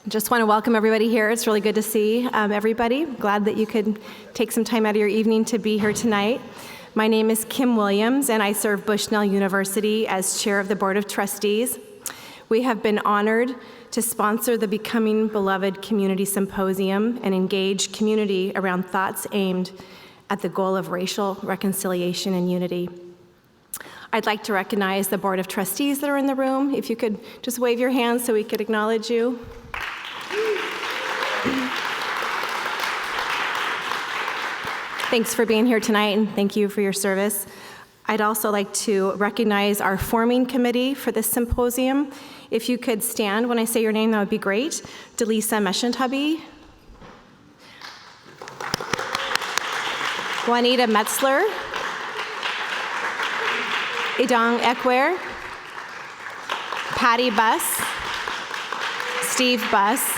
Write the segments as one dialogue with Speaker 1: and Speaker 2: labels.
Speaker 1: Just want to welcome everybody here. It's really good to see everybody. Glad that you could take some time out of your evening to be here tonight. My name is Kim Williams, and I serve Bushnell University as chair of the Board of Trustees. We have been honored to sponsor the Becoming Beloved Community Symposium and engage community around thoughts aimed at the goal of racial reconciliation and unity. I'd like to recognize the Board of Trustees that are in the room. If you could just wave your hands so we could acknowledge you. Thanks for being here tonight, and thank you for your service. I'd also like to recognize our forming committee for this symposium. If you could stand when I say your name, that would be great. Delisa Meshintabi, Juanita Metzler, Idong Ekwer, Patty Buss, Steve Buss,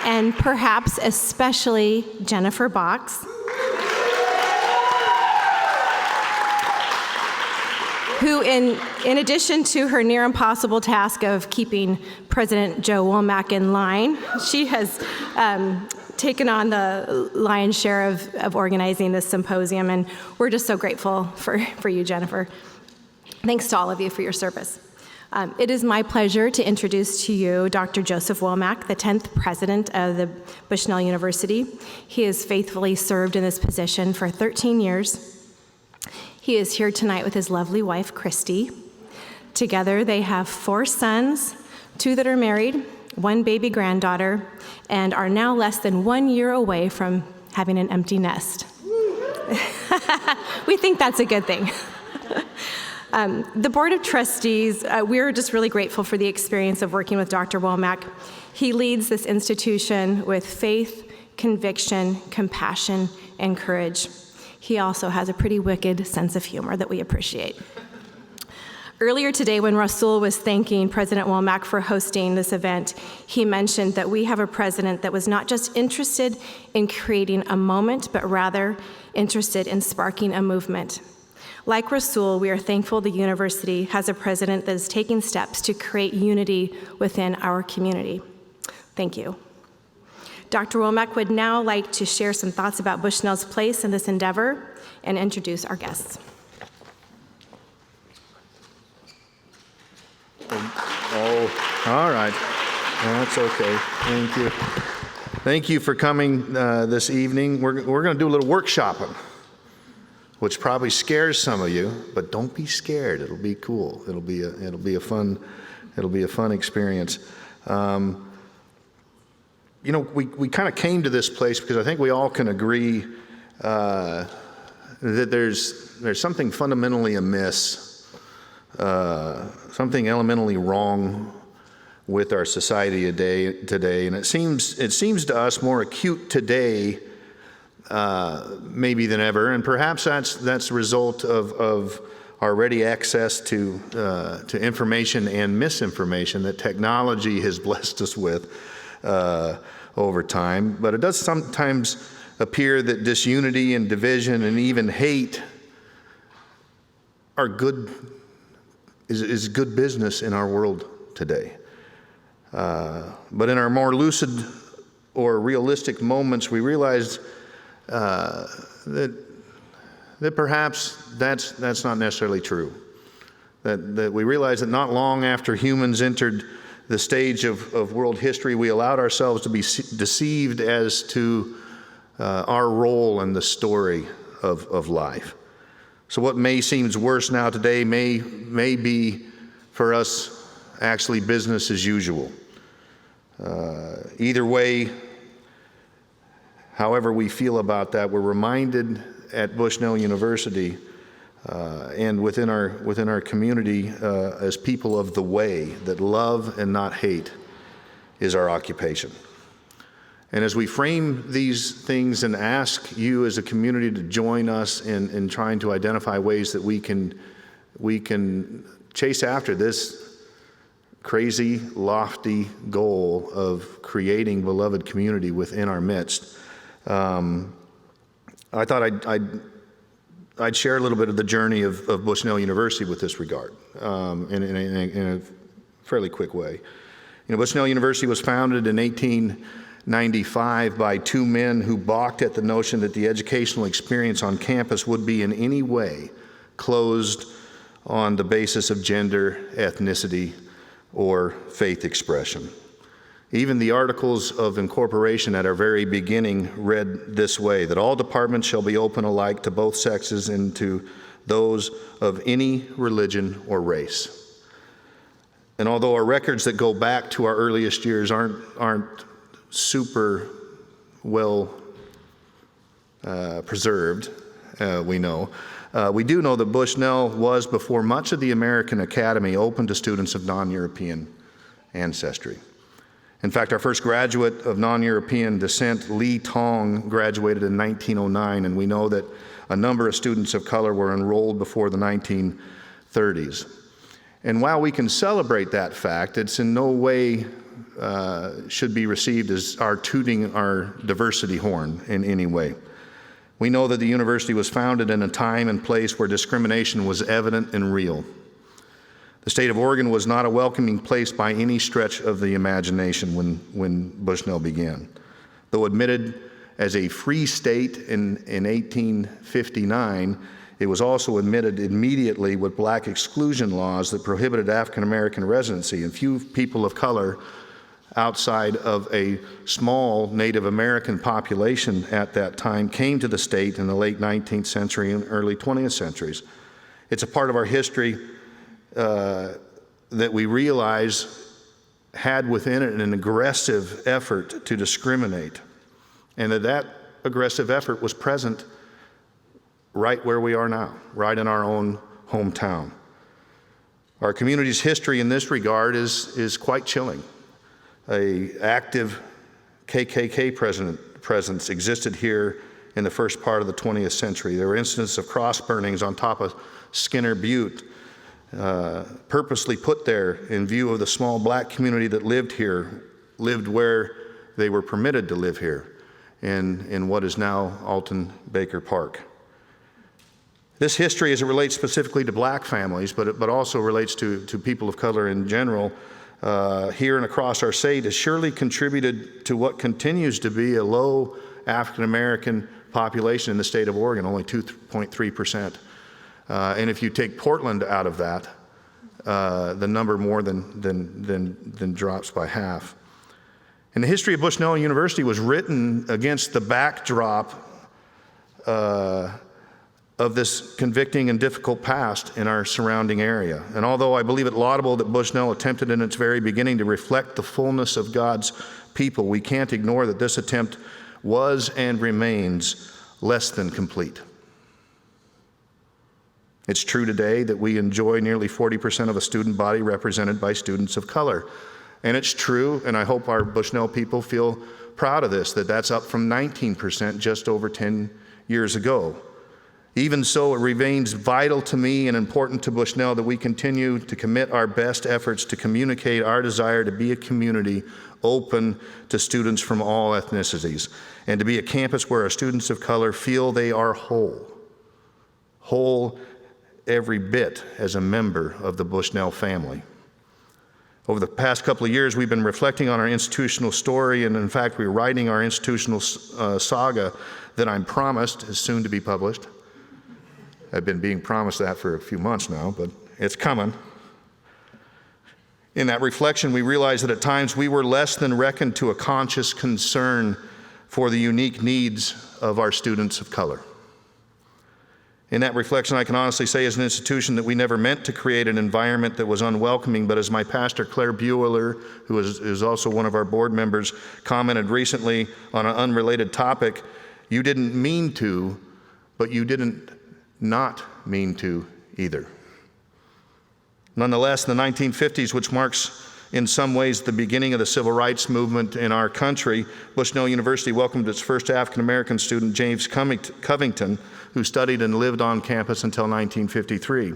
Speaker 1: and perhaps especially Jennifer Box, who in addition to her near impossible task of keeping President Joe Womack in line, she has taken on the lion's share of organizing this symposium, and we're just so grateful for you, Jennifer. Thanks to all of you for your service. It is my pleasure to introduce to you Dr. Joseph Womack, the 10th president of the Bushnell University. He has faithfully served in this position for 13 years. He is here tonight with his lovely wife, Christy. Together, they have 4 sons, 2 that are married, 1 baby granddaughter, and are now less than 1 year away from having an empty nest. We think that's a good thing. The Board of Trustees, we're just really grateful for the experience of working with Dr. Womack. He leads this institution with faith, conviction, compassion, and courage. He also has a pretty wicked sense of humor that we appreciate. Earlier today, when Rasul was thanking President Womack for hosting this event, he mentioned that we have a president that was not just interested in creating a moment, but rather interested in sparking a movement. Like Rasul, we are thankful the university has a president that is taking steps to create unity within our community. Thank you. Dr. Womack would now like to share some thoughts about Bushnell's place in this endeavor and introduce our guests.
Speaker 2: Oh, all right. That's okay. Thank you. Thank you for coming this evening. We're going to do a little workshopping, which probably scares some of you, but don't be scared. It'll be cool. It'll be a fun experience. You know, we kind of came to this place because I think we all can agree that there's something fundamentally amiss, something elementally wrong with our society today, and it seems to us more acute today maybe than ever, and perhaps that's the result of our ready access to information and misinformation that technology has blessed us with over time. But it does sometimes appear that disunity and division and even hate are is good business in our world today. But in our more lucid or realistic moments, we realize that perhaps that's not necessarily true. That we realize that not long after humans entered the stage of world history, we allowed ourselves to be deceived as to our role in the story of life. So what may seem worse now today may be for us actually business as usual. Either way, however we feel about that, we're reminded at Bushnell University and within our community as people of the way that love and not hate is our occupation. And as we frame these things and ask you as a community to join us in trying to identify ways that we can chase after this crazy, lofty goal of creating beloved community within our midst, I thought I'd share a little bit of the journey of Bushnell University with this regard in a fairly quick way. Bushnell University was founded in 1895 by two men who balked at the notion that the educational experience on campus would be in any way closed on the basis of gender, ethnicity, or faith expression. Even the Articles of Incorporation at our very beginning read this way, that all departments shall be open alike to both sexes and to those of any religion or race. And although our records that go back to our earliest years aren't super well preserved, we know, we do know that Bushnell was, before much of the American Academy, open to students of non-European ancestry. In fact, our first graduate of non-European descent, Lee Tong, graduated in 1909, and we know that a number of students of color were enrolled before the 1930s. And while we can celebrate that fact, it's in no way should be received as our tooting our diversity horn in any way. We know that the university was founded in a time and place where discrimination was evident and real. The state of Oregon was not a welcoming place by any stretch of the imagination when Bushnell began. Though admitted as a free state in 1859, it was also admitted immediately with black exclusion laws that prohibited African American residency, and few people of color outside of a small Native American population at that time came to the state in the late 19th century and early 20th centuries. It's a part of our history that we realize had within it an aggressive effort to discriminate, and that aggressive effort was present right where we are now, right in our own hometown. Our community's history in this regard is quite chilling. An active KKK presence existed here in the first part of the 20th century. There were incidents of cross burnings on top of Skinner Butte, purposely put there in view of the small black community that lived where they were permitted to live here in what is now Alton Baker Park. This history, as it relates specifically to black families, but also relates to people of color in general, here and across our state, has surely contributed to what continues to be a low African American population in the state of Oregon, only 2.3%. And if you take Portland out of that, the number more than drops by half. And the history of Bushnell University was written against the backdrop of this convicting and difficult past in our surrounding area. And although I believe it laudable that Bushnell attempted in its very beginning to reflect the fullness of God's people, we can't ignore that this attempt was and remains less than complete. It's true today that we enjoy nearly 40% of a student body represented by students of color. And it's true, and I hope our Bushnell people feel proud of this, that that's up from 19% just over 10 years ago. Even so, it remains vital to me and important to Bushnell that we continue to commit our best efforts to communicate our desire to be a community open to students from all ethnicities, and to be a campus where our students of color feel they are whole every bit as a member of the Bushnell family. Over the past couple of years, we've been reflecting on our institutional story, and in fact, we're writing our institutional saga that I'm promised is soon to be published. I've been being promised that for a few months now, but it's coming. In that reflection, we realized that at times we were less than reckoned to a conscious concern for the unique needs of our students of color. In that reflection, I can honestly say as an institution that we never meant to create an environment that was unwelcoming, but as my pastor, Claire Buehler, who is also one of our board members, commented recently on an unrelated topic, you didn't mean to, but you didn't not mean to either. Nonetheless, the 1950s, which marks in some ways the beginning of the civil rights movement in our country, Bushnell University welcomed its first African-American student, James Covington, who studied and lived on campus until 1953.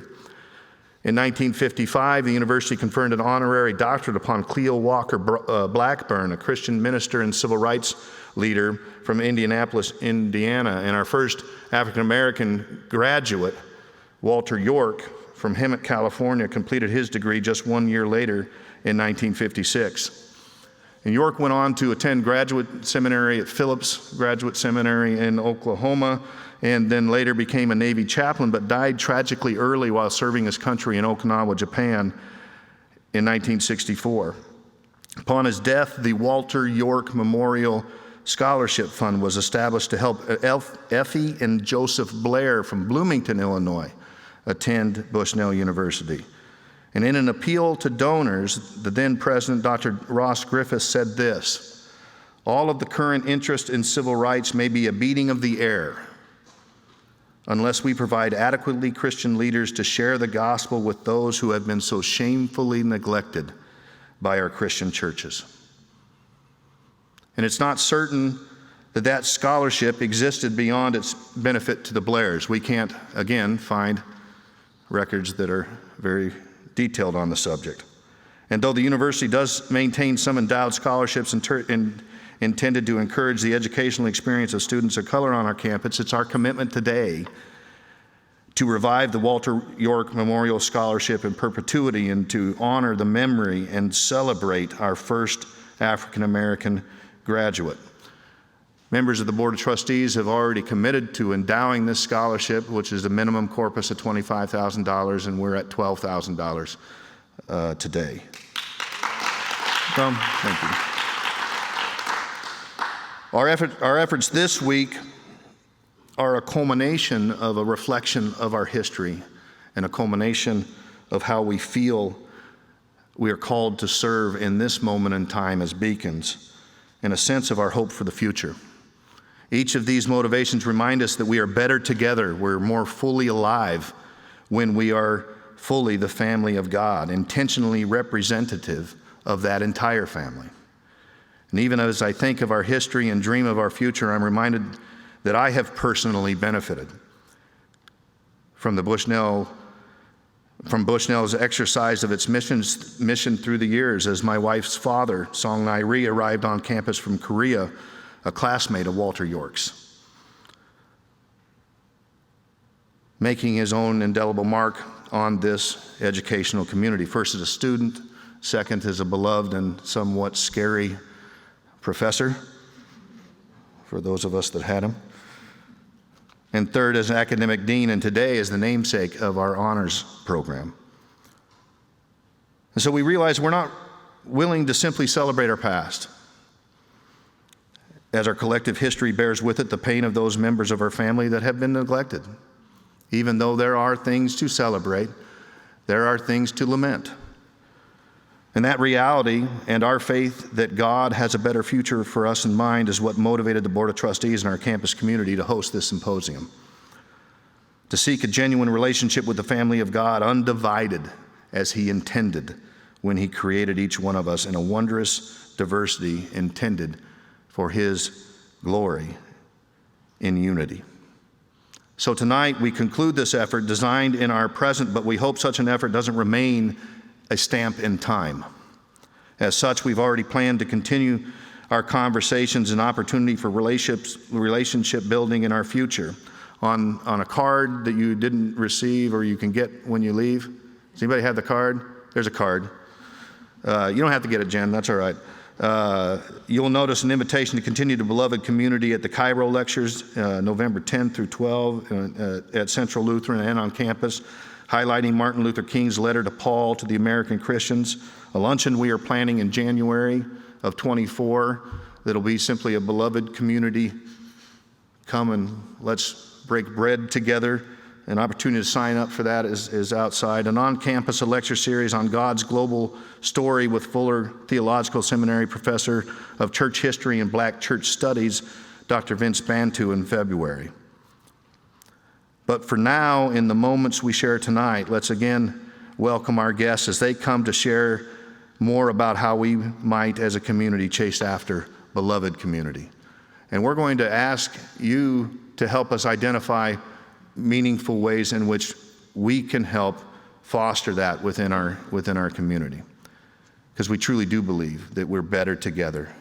Speaker 2: In 1955, the university conferred an honorary doctorate upon Cleo Walker Blackburn, a Christian minister and civil rights leader from Indianapolis, Indiana, and our first African-American graduate, Walter York, from Hemet, California, completed his degree just 1 year later in 1956. And York went on to attend graduate seminary at Phillips Graduate Seminary in Oklahoma, and then later became a Navy chaplain, but died tragically early while serving his country in Okinawa, Japan in 1964. Upon his death, the Walter York Memorial Scholarship Fund was established to help Effie and Joseph Blair from Bloomington, Illinois, attend Bushnell University. And in an appeal to donors, the then president, Dr. Ross Griffiths, said this: "All of the current interest in civil rights may be a beating of the air unless we provide adequately Christian leaders to share the gospel with those who have been so shamefully neglected by our Christian churches." And it's not certain that that scholarship existed beyond its benefit to the Blairs. We can't, again, find records that are very detailed on the subject. And though the university does maintain some endowed scholarships intended to encourage the educational experience of students of color on our campus, it's our commitment today to revive the Walter York Memorial Scholarship in perpetuity and to honor the memory and celebrate our first African American graduate. Members of the Board of Trustees have already committed to endowing this scholarship, which is a minimum corpus of $25,000, and we're at $12,000 today. Thank you. Our efforts this week are a culmination of a reflection of our history and a culmination of how we feel we are called to serve in this moment in time as beacons, and a sense of our hope for the future. Each of these motivations remind us that we are better together. We're more fully alive when we are fully the family of God, intentionally representative of that entire family. And even as I think of our history and dream of our future, I'm reminded that I have personally benefited from Bushnell's exercise of its mission through the years, as my wife's father, Song Nai Rhee, arrived on campus from Korea, a classmate of Walter York's, making his own indelible mark on this educational community, first as a student, second as a beloved and somewhat scary professor, for those of us that had him, and third as an academic dean, and today as the namesake of our honors program. And so we realize we're not willing to simply celebrate our past, as our collective history bears with it the pain of those members of our family that have been neglected. Even though there are things to celebrate, there are things to lament. And that reality and our faith that God has a better future for us in mind is what motivated the Board of Trustees and our campus community to host this symposium, to seek a genuine relationship with the family of God, undivided as He intended when He created each one of us in a wondrous diversity intended for His glory in unity. So tonight we conclude this effort designed in our present, but we hope such an effort doesn't remain a stamp in time. As such, we've already planned to continue our conversations and opportunity for relationship building in our future. On a card that you didn't receive or you can get when you leave. Does anybody have the card? There's a card. You don't have to get it, Jen, that's all right. You'll notice an invitation to continue the beloved community at the Cairo lectures, November 10 through 12 at Central Lutheran and on campus, highlighting Martin Luther King's letter to Paul to the American Christians. A luncheon we are planning in January of 24 that'll be simply a beloved community. Come and let's break bread together. An opportunity to sign up for that is outside. An on-campus a lecture series on God's global story with Fuller Theological Seminary professor of church history and black church studies, Dr. Vince Bantu, in February. But for now, in the moments we share tonight, let's again welcome our guests as they come to share more about how we might, as a community, chase after beloved community. And we're going to ask you to help us identify meaningful ways in which we can help foster that within our community. Because we truly do believe that we're better together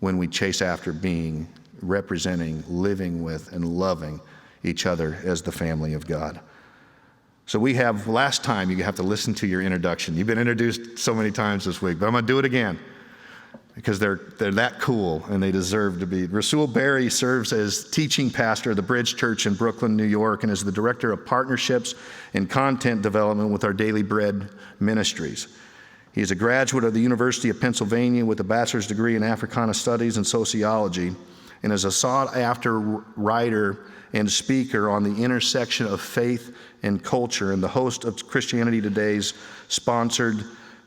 Speaker 2: when we chase after being, representing, living with, and loving each other as the family of God. So we have, last time you have to listen to your introduction. You've been introduced so many times this week, but I'm gonna do it again because they're that cool and they deserve to be. Rasul Berry serves as teaching pastor of the Bridge Church in Brooklyn, New York, and is the director of partnerships and content development with our Daily Bread ministries. He is a graduate of the University of Pennsylvania with a bachelor's degree in Africana Studies and Sociology, and is a sought-after writer and speaker on the intersection of faith and culture, and the host of Christianity Today's sponsored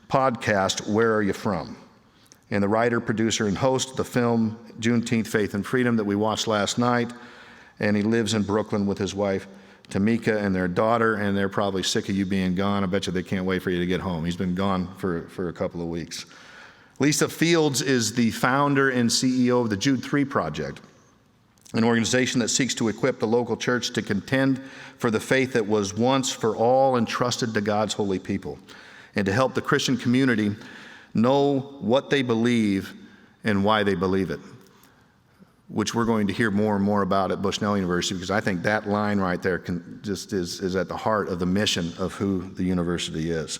Speaker 2: podcast, Where Are You From? And the writer, producer, and host of the film Juneteenth, Faith and Freedom that we watched last night. And he lives in Brooklyn with his wife, Tamika, and their daughter, and they're probably sick of you being gone. I bet you they can't wait for you to get home. He's been gone for a couple of weeks. Lisa Fields is the founder and CEO of the Jude 3 Project, an organization that seeks to equip the local church to contend for the faith that was once for all entrusted to God's holy people, and to help the Christian community know what they believe and why they believe it, which we're going to hear more and more about at Bushnell University, because I think that line right there is at the heart of the mission of who the university is.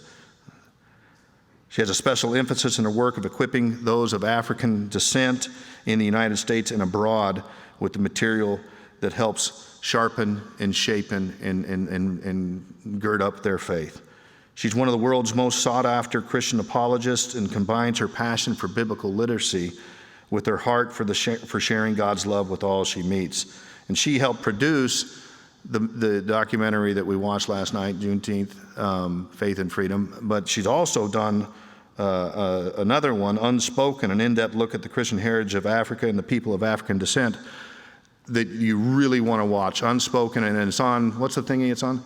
Speaker 2: She has a special emphasis in her work of equipping those of African descent in the United States and abroad with the material that helps sharpen and shapen and gird up their faith. She's one of the world's most sought-after Christian apologists and combines her passion for biblical literacy with her heart for sharing God's love with all she meets. And she helped produce the documentary that we watched last night, Juneteenth, Faith and Freedom. But she's also done another one, Unspoken, an in-depth look at the Christian heritage of Africa and the people of African descent that you really want to watch. Unspoken, and it's on, what's the thingy it's on?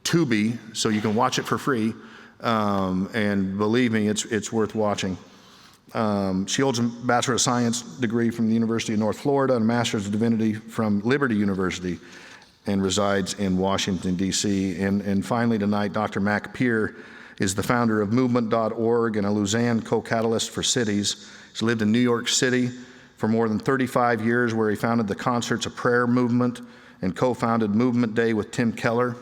Speaker 2: Tubi, so you can watch it for free. And believe me, it's worth watching. She holds a Bachelor of Science degree from the University of North Florida and a Master's of Divinity from Liberty University, and resides in Washington, D.C. And finally tonight, Dr. Mac Peer is the founder of Movement.org and a Lausanne co-catalyst for cities. He's lived in New York City for more than 35 years, where he founded the Concerts of Prayer movement and co-founded Movement Day with Tim Keller.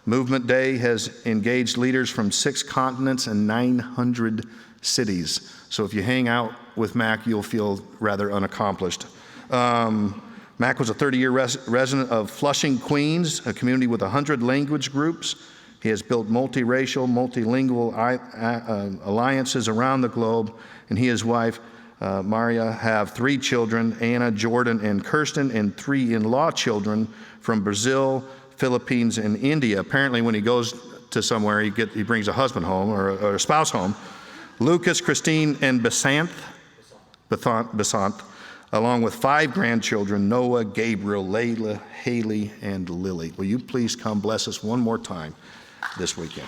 Speaker 2: Movement Day has engaged leaders from 6 continents and 900 cities. So if you hang out with Mac, you'll feel rather unaccomplished. Mac was a 30-year resident of Flushing, Queens, a community with 100 language groups. He has built multiracial, multilingual alliances around the globe, and he and his wife, Maria, have 3 children, Anna, Jordan, and Kirsten, and 3 in-law children from Brazil, Philippines, and India. Apparently, when he goes to somewhere, he brings a husband home or a spouse home. Lucas, Christine, and Basant, along with 5 grandchildren, Noah, Gabriel, Layla, Haley, and Lily. Will you please come bless us one more time this weekend?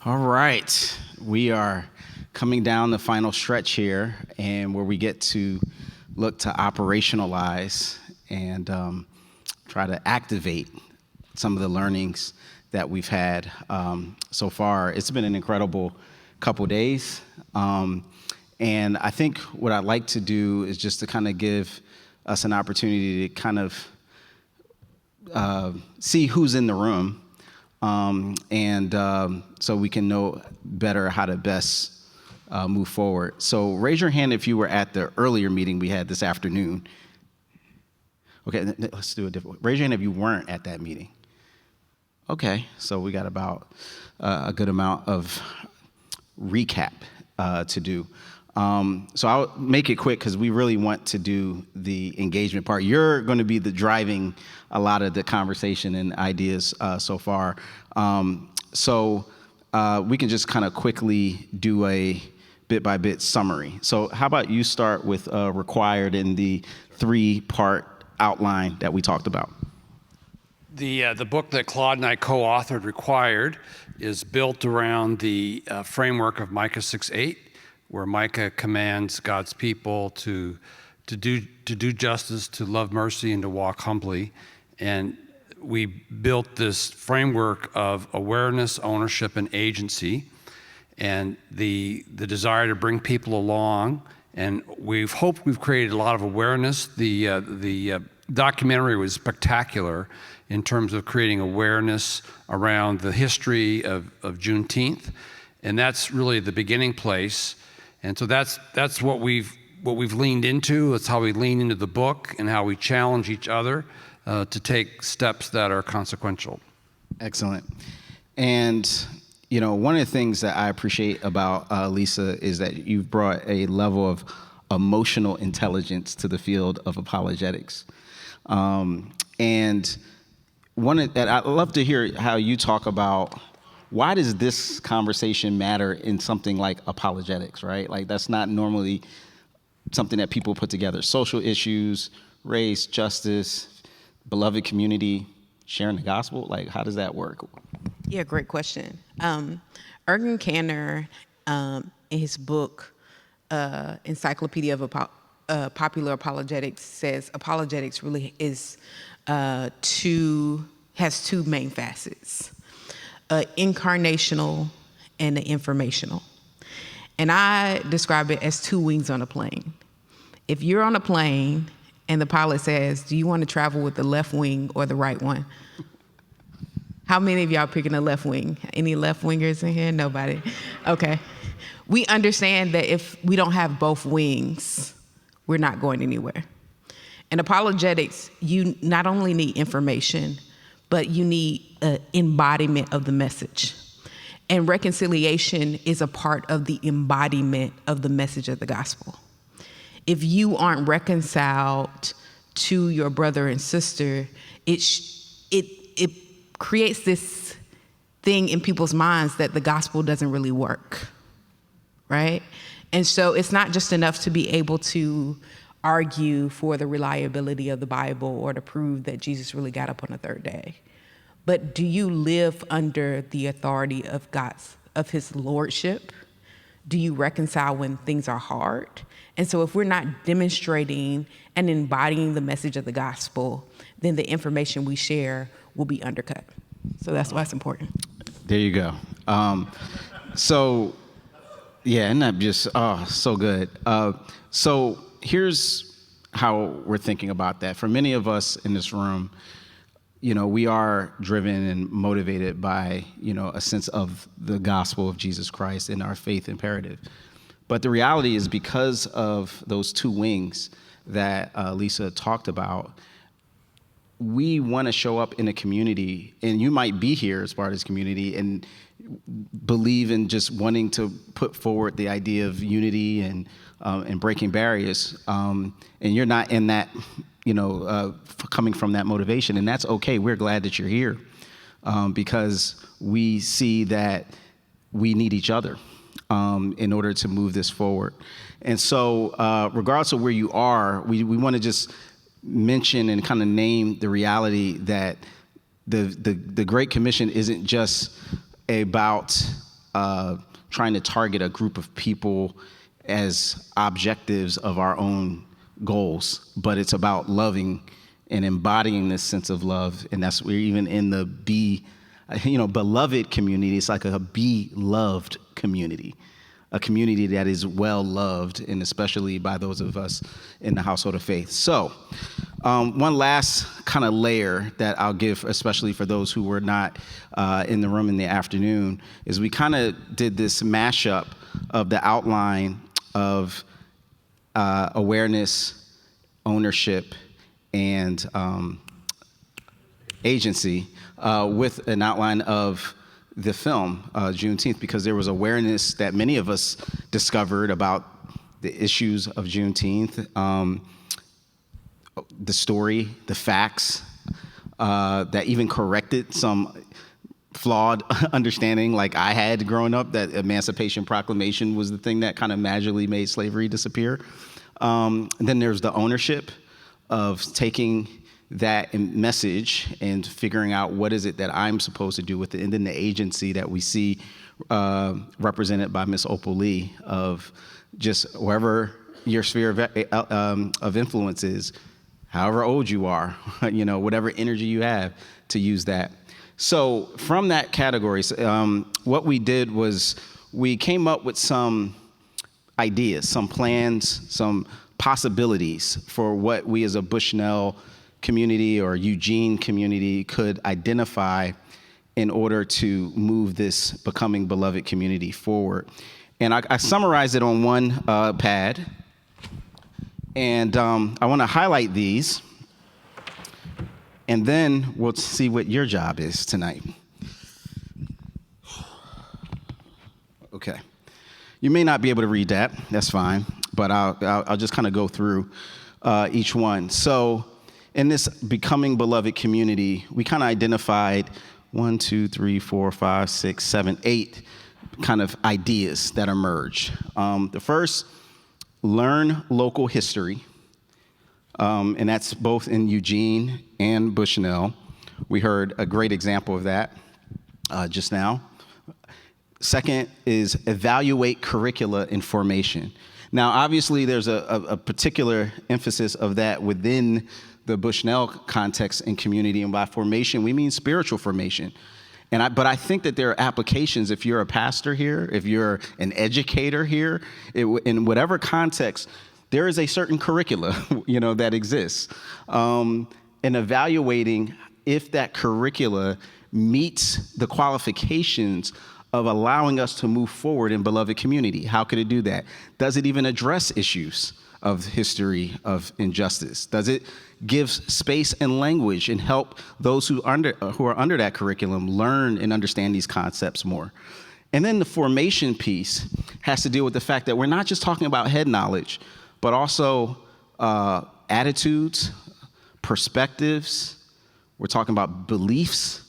Speaker 3: All right, we are coming down the final stretch here, and where we get to look to operationalize and try to activate some of the learnings that we've had so far. It's been an incredible couple days, and I think what I'd like to do is just to kind of give us an opportunity to kind of see who's in the room. So we can know better how to best move forward. So raise your hand if you were at the earlier meeting we had this afternoon. Okay, let's do it different. Raise your hand if you weren't at that meeting. Okay, so we got about a good amount of recap to do. So I'll make it quick because we really want to do the engagement part. You're going to be the driving a lot of the conversation and ideas so far. So we can just kind of quickly do a bit-by-bit summary. So how about you start with required in the 3-part outline that we talked about?
Speaker 4: The book that Claude and I co-authored, Required, is built around the framework of Micah 6:8, where Micah commands God's people to to do justice, to love mercy, and to walk humbly. And we built this framework of awareness, ownership, and agency, and the desire to bring people along. And we've created a lot of awareness. The documentary was spectacular in terms of creating awareness around the history of Juneteenth, and that's really the beginning place. And so that's what we've leaned into. That's how we lean into the book and how we challenge each other to take steps that are consequential.
Speaker 3: Excellent. And, one of the things that I appreciate about Lisa is that you've brought a level of emotional intelligence to the field of apologetics. And I'd love to hear how you talk about why does this conversation matter in something like apologetics, right? Like that's not normally something that people put together. Social issues, race, justice, beloved community, sharing the gospel. Like how does that work?
Speaker 5: Yeah, great question. Ergen Canner, in his book, Encyclopedia of Popular Apologetics, says apologetics really is has two main facets, incarnational and informational. And I describe it as two wings on a plane. If you're on a plane and the pilot says, do you want to travel with the left wing or the right one? How many of y'all picking the left wing? Any left wingers in here? Nobody. Okay. We understand that if we don't have both wings, we're not going anywhere. In apologetics, you not only need information, but you need an embodiment of the message. And reconciliation is a part of the embodiment of the message of the gospel. If you aren't reconciled to your brother and sister, it creates this thing in people's minds that the gospel doesn't really work, right? And so it's not just enough to be able to argue for the reliability of the Bible or to prove that Jesus really got up on the third day. But do you live under the authority of his lordship? Do you reconcile when things are hard? And so if we're not demonstrating and embodying the message of the gospel, then the information we share will be undercut. So that's why it's important.
Speaker 3: There you go. Yeah, isn't that just, so good. So here's how we're thinking about that. For many of us in this room, we are driven and motivated by, a sense of the gospel of Jesus Christ and our faith imperative. But the reality is because of those two wings that Lisa talked about, we want to show up in a community, and you might be here as part of this community and believe in just wanting to put forward the idea of unity and breaking barriers, and you're not in that, coming from that motivation, and that's okay. We're glad that you're here because we see that we need each other in order to move this forward. And so regardless of where you are, we want to just mention and kind of name the reality that the Great Commission isn't just about trying to target a group of people as objectives of our own goals, but it's about loving and embodying this sense of love. And that's where even in the beloved community, it's like a be-loved community, a community that is well loved, and especially by those of us in the household of faith. So one last kind of layer that I'll give, especially for those who were not in the room in the afternoon, is we kind of did this mashup of the outline of awareness, ownership, and agency with an outline of the film, Juneteenth, because there was awareness that many of us discovered about the issues of Juneteenth, the story, the facts, that even corrected some flawed understanding like I had growing up, that Emancipation Proclamation was the thing that kind of magically made slavery disappear. And then there's the ownership of taking that message and figuring out what is it that I'm supposed to do with it, and then the agency that we see represented by Ms. Opal Lee of just wherever your sphere of influence is, however old you are, whatever energy you have to use that. So from that category, what we did was we came up with some ideas, some plans, some possibilities for what we as a Bushnell community or Eugene community could identify in order to move this becoming beloved community forward. And I summarized it on one pad. And I want to highlight these. And then we'll see what your job is tonight. Okay. You may not be able to read that. That's fine. But I'll just kind of go through each one. So in this becoming beloved community, we kind of identified 1, 2, 3, 4, 5, 6, 7, 8 kind of ideas that emerge. The first, learn local history. And that's both in Eugene and Bushnell. We heard a great example of that just now. Second is evaluate curricula and formation. Now, obviously, there's a particular emphasis of that within the Bushnell context and community, and by formation, we mean spiritual formation. But I think that there are applications if you're a pastor here, if you're an educator here, in whatever context, there is a certain curricula, that exists. And evaluating if that curricula meets the qualifications of allowing us to move forward in beloved community. How could it do that? Does it even address issues of history of injustice? Does it give space and language and help those who are under that curriculum learn and understand these concepts more? And then the formation piece has to deal with the fact that we're not just talking about head knowledge, but also attitudes, perspectives. We're talking about beliefs.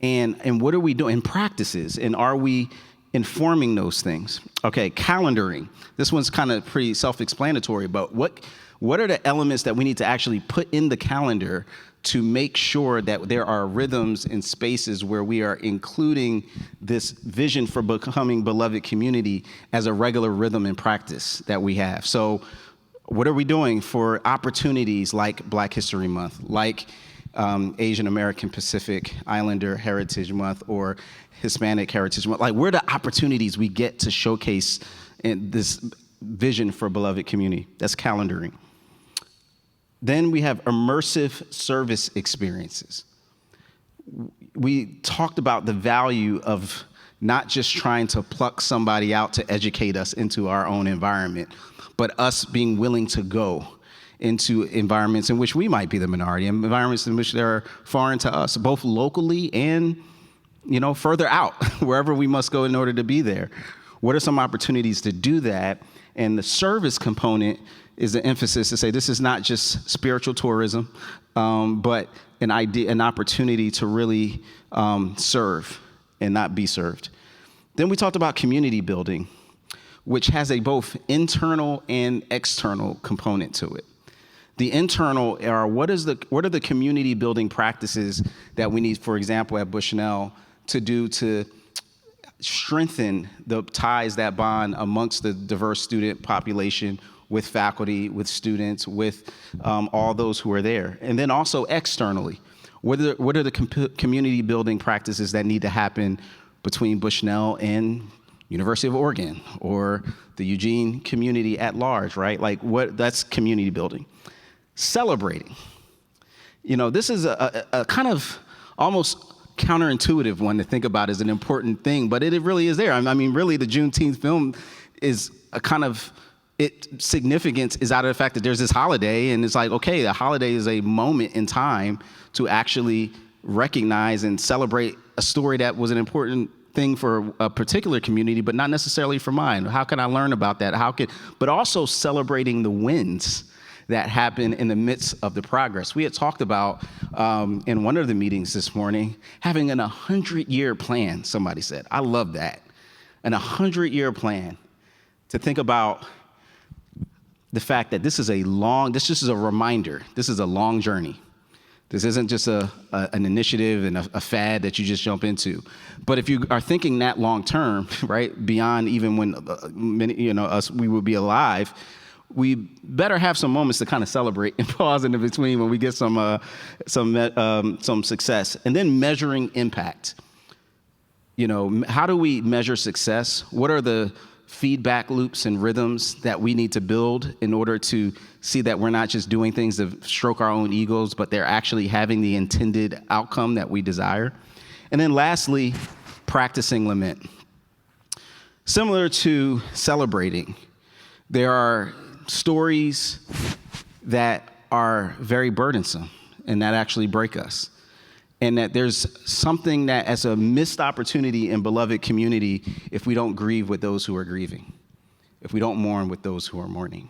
Speaker 3: And what are we doing? Practices. And are we informing those things? Okay, calendaring. This one's kind of pretty self-explanatory, but what are the elements that we need to actually put in the calendar to make sure that there are rhythms and spaces where we are including this vision for becoming beloved community as a regular rhythm and practice that we have? So what are we doing for opportunities like Black History Month, like Asian American Pacific Islander Heritage Month or Hispanic Heritage Month? Like, where are the opportunities we get to showcase this vision for beloved community? That's calendaring. Then we have immersive service experiences. We talked about the value of not just trying to pluck somebody out to educate us into our own environment, but us being willing to go into environments in which we might be the minority, environments in which they're foreign to us, both locally and, further out, wherever we must go in order to be there. What are some opportunities to do that? And the service component is the emphasis to say this is not just spiritual tourism, but an opportunity to really serve and not be served. Then we talked about community building, which has a both internal and external component to it. The internal are what are the community building practices that we need, for example, at Bushnell to do to strengthen the ties that bond amongst the diverse student population with faculty, with students, with all those who are there. And then also externally, what are the community building practices that need to happen between Bushnell and University of Oregon or the Eugene community at large, right? Like that's community building. Celebrating. This is a kind of almost counterintuitive one to think about as an important thing, but it really is there. I mean, really, the Juneteenth film is a kind of, its significance is out of the fact that there's this holiday, and it's like, okay, the holiday is a moment in time to actually recognize and celebrate a story that was an important thing for a particular community, but not necessarily for mine. How can I learn about that? But also celebrating the wins that happen in the midst of the progress. We had talked about in one of the meetings this morning, having an 100-year plan, somebody said. I love that. An 100-year plan to think about the fact that this is a reminder. This is a long journey. This isn't just an initiative and a fad that you just jump into. But if you are thinking that long term, right, beyond even when we would be alive, we better have some moments to kind of celebrate and pause in between when we get some success. And then measuring impact. You know, how do we measure success? What are the feedback loops and rhythms that we need to build in order to see that we're not just doing things to stroke our own egos, but they're actually having the intended outcome that we desire? And then lastly, practicing lament. Similar to celebrating, there are stories that are very burdensome and that actually break us. And that there's something that as a missed opportunity in beloved community if we don't grieve with those who are grieving, if we don't mourn with those who are mourning.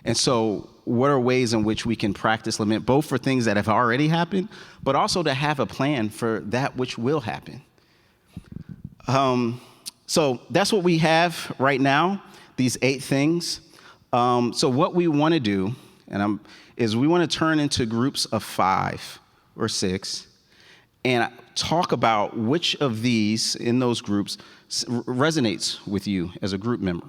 Speaker 3: And so what are ways in which we can practice lament, both for things that have already happened, but also to have a plan for that which will happen? So that's what we have right now, these 8 things. So what we want to do is we want to turn into groups of 5 or 6 and talk about which of these in those groups resonates with you as a group member.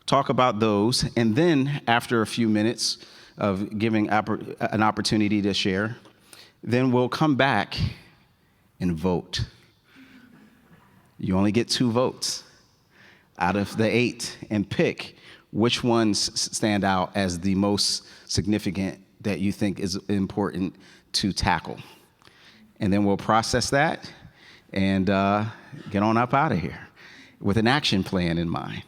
Speaker 3: Talk about those, and then after a few minutes of giving an opportunity to share, then we'll come back and vote. You only get 2 votes out of the 8 and pick which ones stand out as the most significant that you think is important to tackle. And then we'll process that and get on up out of here with an action plan in mind.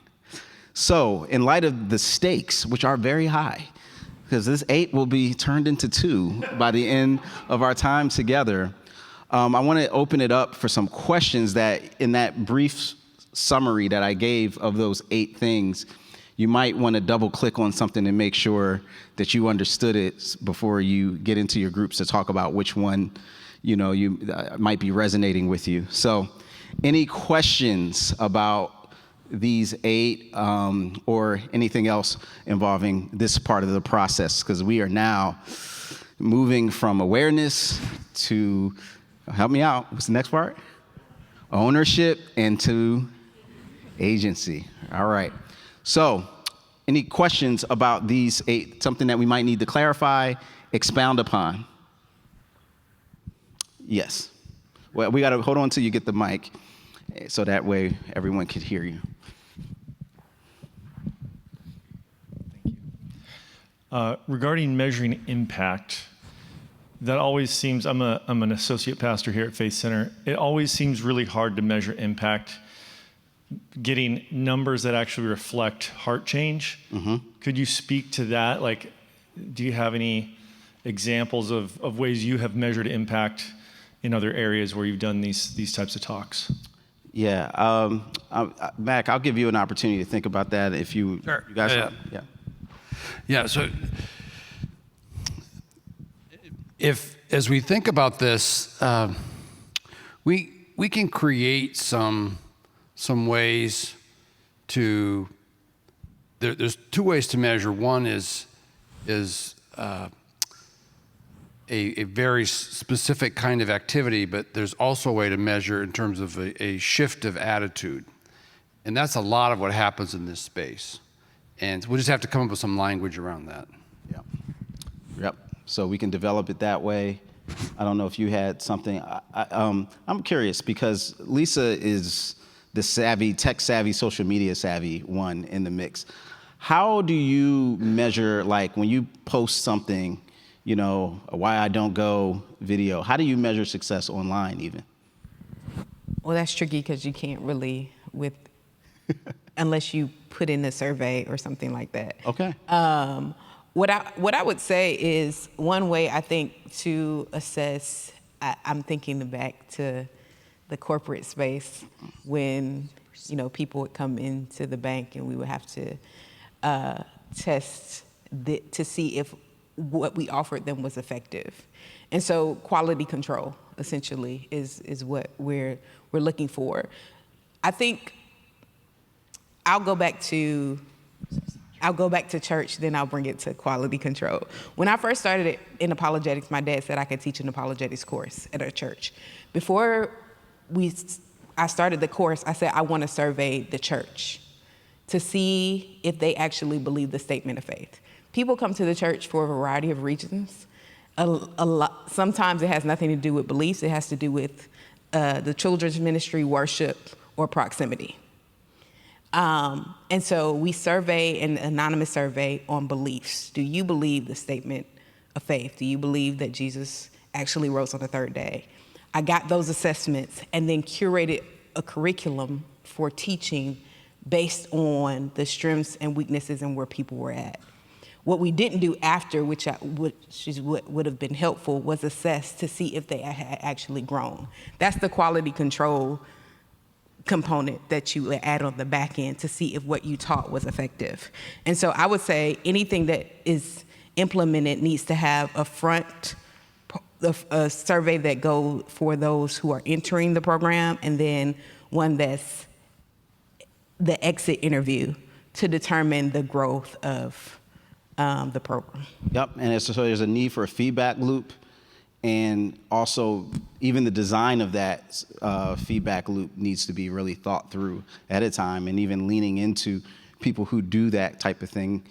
Speaker 3: So in light of the stakes, which are very high, because this 8 will be turned into 2 by the end of our time together, I want to open it up for some questions that in that brief summary that I gave of those 8 things, you might want to double click on something and make sure that you understood it before you get into your groups to talk about which one, you know, you might be resonating with you. So any questions about these 8 or anything else involving this part of the process? Because we are now moving from awareness to, help me out, what's the next part? Ownership and to agency. All right. So any questions about these 8, something that we might need to clarify, expound upon? Yes. Well, we got to hold on till you get the mic so that way everyone could hear you.
Speaker 6: Thank you. Regarding measuring impact, that always seems, I'm an associate pastor here at Faith Center. It always seems really hard to measure impact, getting numbers that actually reflect heart change. Mm-hmm. Could you speak to that? Like, do you have any examples of ways you have measured impact in other areas where you've done these types of talks?
Speaker 3: Yeah, Mac, I'll give you an opportunity to think about that if you,
Speaker 4: Sure.
Speaker 3: you guys.
Speaker 4: Yeah.
Speaker 3: Yeah.
Speaker 4: Yeah, so as we think about this, we can create some ways to, there's 2 ways to measure. One is a very specific kind of activity, but there's also a way to measure in terms of a shift of attitude. And that's a lot of what happens in this space. And we'll just have to come up with some language around that.
Speaker 3: Yep. So we can develop it that way. I don't know if you had something. I'm curious because Lisa is the savvy, tech savvy, social media savvy one in the mix. How do you measure, like when you post something, you know, a Why I Don't Go video, how do you measure success online even?
Speaker 5: Well, that's tricky because you can't really unless you put in a survey or something like that.
Speaker 3: Okay.
Speaker 5: What I would say is one way I think to assess, I'm thinking back to the corporate space when, you know, people would come into the bank and we would have to test to see if what we offered them was effective. And so quality control essentially is what we're looking for. I think I'll go back to church, then I'll bring it to quality control. When I first started in apologetics, my dad said I could teach an apologetics course at our church. Before I started the course, I said I want to survey the church. to see if they actually believe the statement of faith. People come to the church for a variety of reasons. Sometimes it has nothing to do with beliefs. It has to do with the children's ministry, worship, or proximity. And so we survey an anonymous survey on beliefs. Do you believe the statement of faith? Do you believe that Jesus actually rose on the third day? I got those assessments and then curated a curriculum for teaching based on the strengths and weaknesses and where people were at. What we didn't do after, which would have been helpful, was assess to see if they had actually grown. That's the quality control component that you add on the back end to see if what you taught was effective. And so I would say anything that is implemented needs to have a survey that go for those who are entering the program, and then one that's the exit interview to determine the growth of the program.
Speaker 3: Yep, and so there's a need for a feedback loop, and also even the design of that feedback loop needs to be really thought through at a time, and even leaning into people who do that type of thing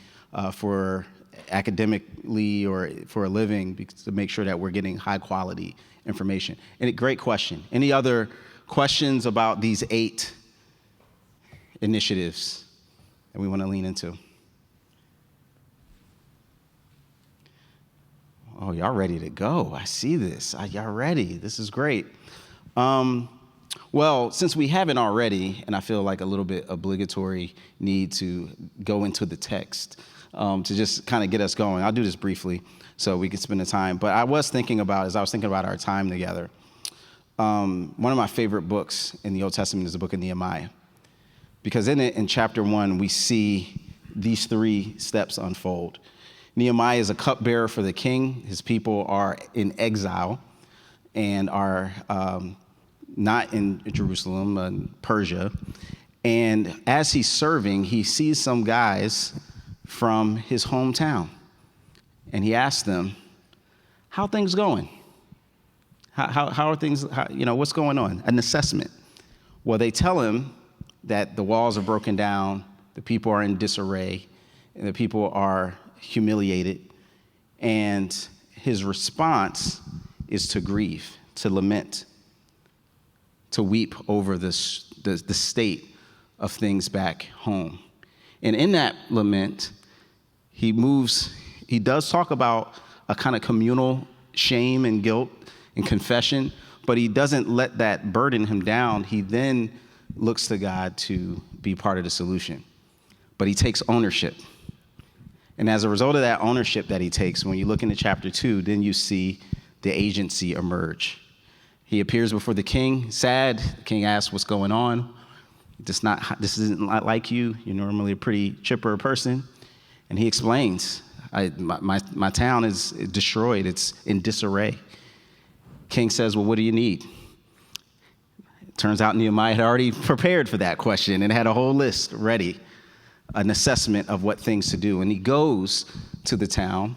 Speaker 3: for academically or for a living, to make sure that we're getting high quality information. And a great question. Any other questions about these 8 initiatives that we want to lean into? Oh, y'all ready to go. I see this. Y'all ready. This is great. Well, since we haven't already, and I feel like a little bit obligatory need to go into the text to just kind of get us going. I'll do this briefly so we can spend the time. But I was thinking about our time together, one of my favorite books in the Old Testament is the book of Nehemiah. Because in it, in chapter 1, we see these 3 steps unfold. Nehemiah is a cupbearer for the king. His people are in exile and are not in Jerusalem, in Persia. And as he's serving, he sees some guys from his hometown. And he asks them, how are things going? How are things, what's going on? An assessment. Well, they tell him that the walls are broken down, the people are in disarray, and the people are humiliated. And his response is to grieve, to lament, to weep over the state of things back home. And in that lament, he does talk about a kind of communal shame and guilt and confession, but he doesn't let that burden him down. He then looks to God to be part of the solution. But he takes ownership. And as a result of that ownership that he takes, when you look into chapter 2, then you see the agency emerge. He appears before the king, sad. The king asks, what's going on? This isn't like you. You're normally a pretty chipper person. And he explains, my town is destroyed. It's in disarray. King says, well, what do you need? It turns out Nehemiah had already prepared for that question and had a whole list ready, an assessment of what things to do. And he goes to the town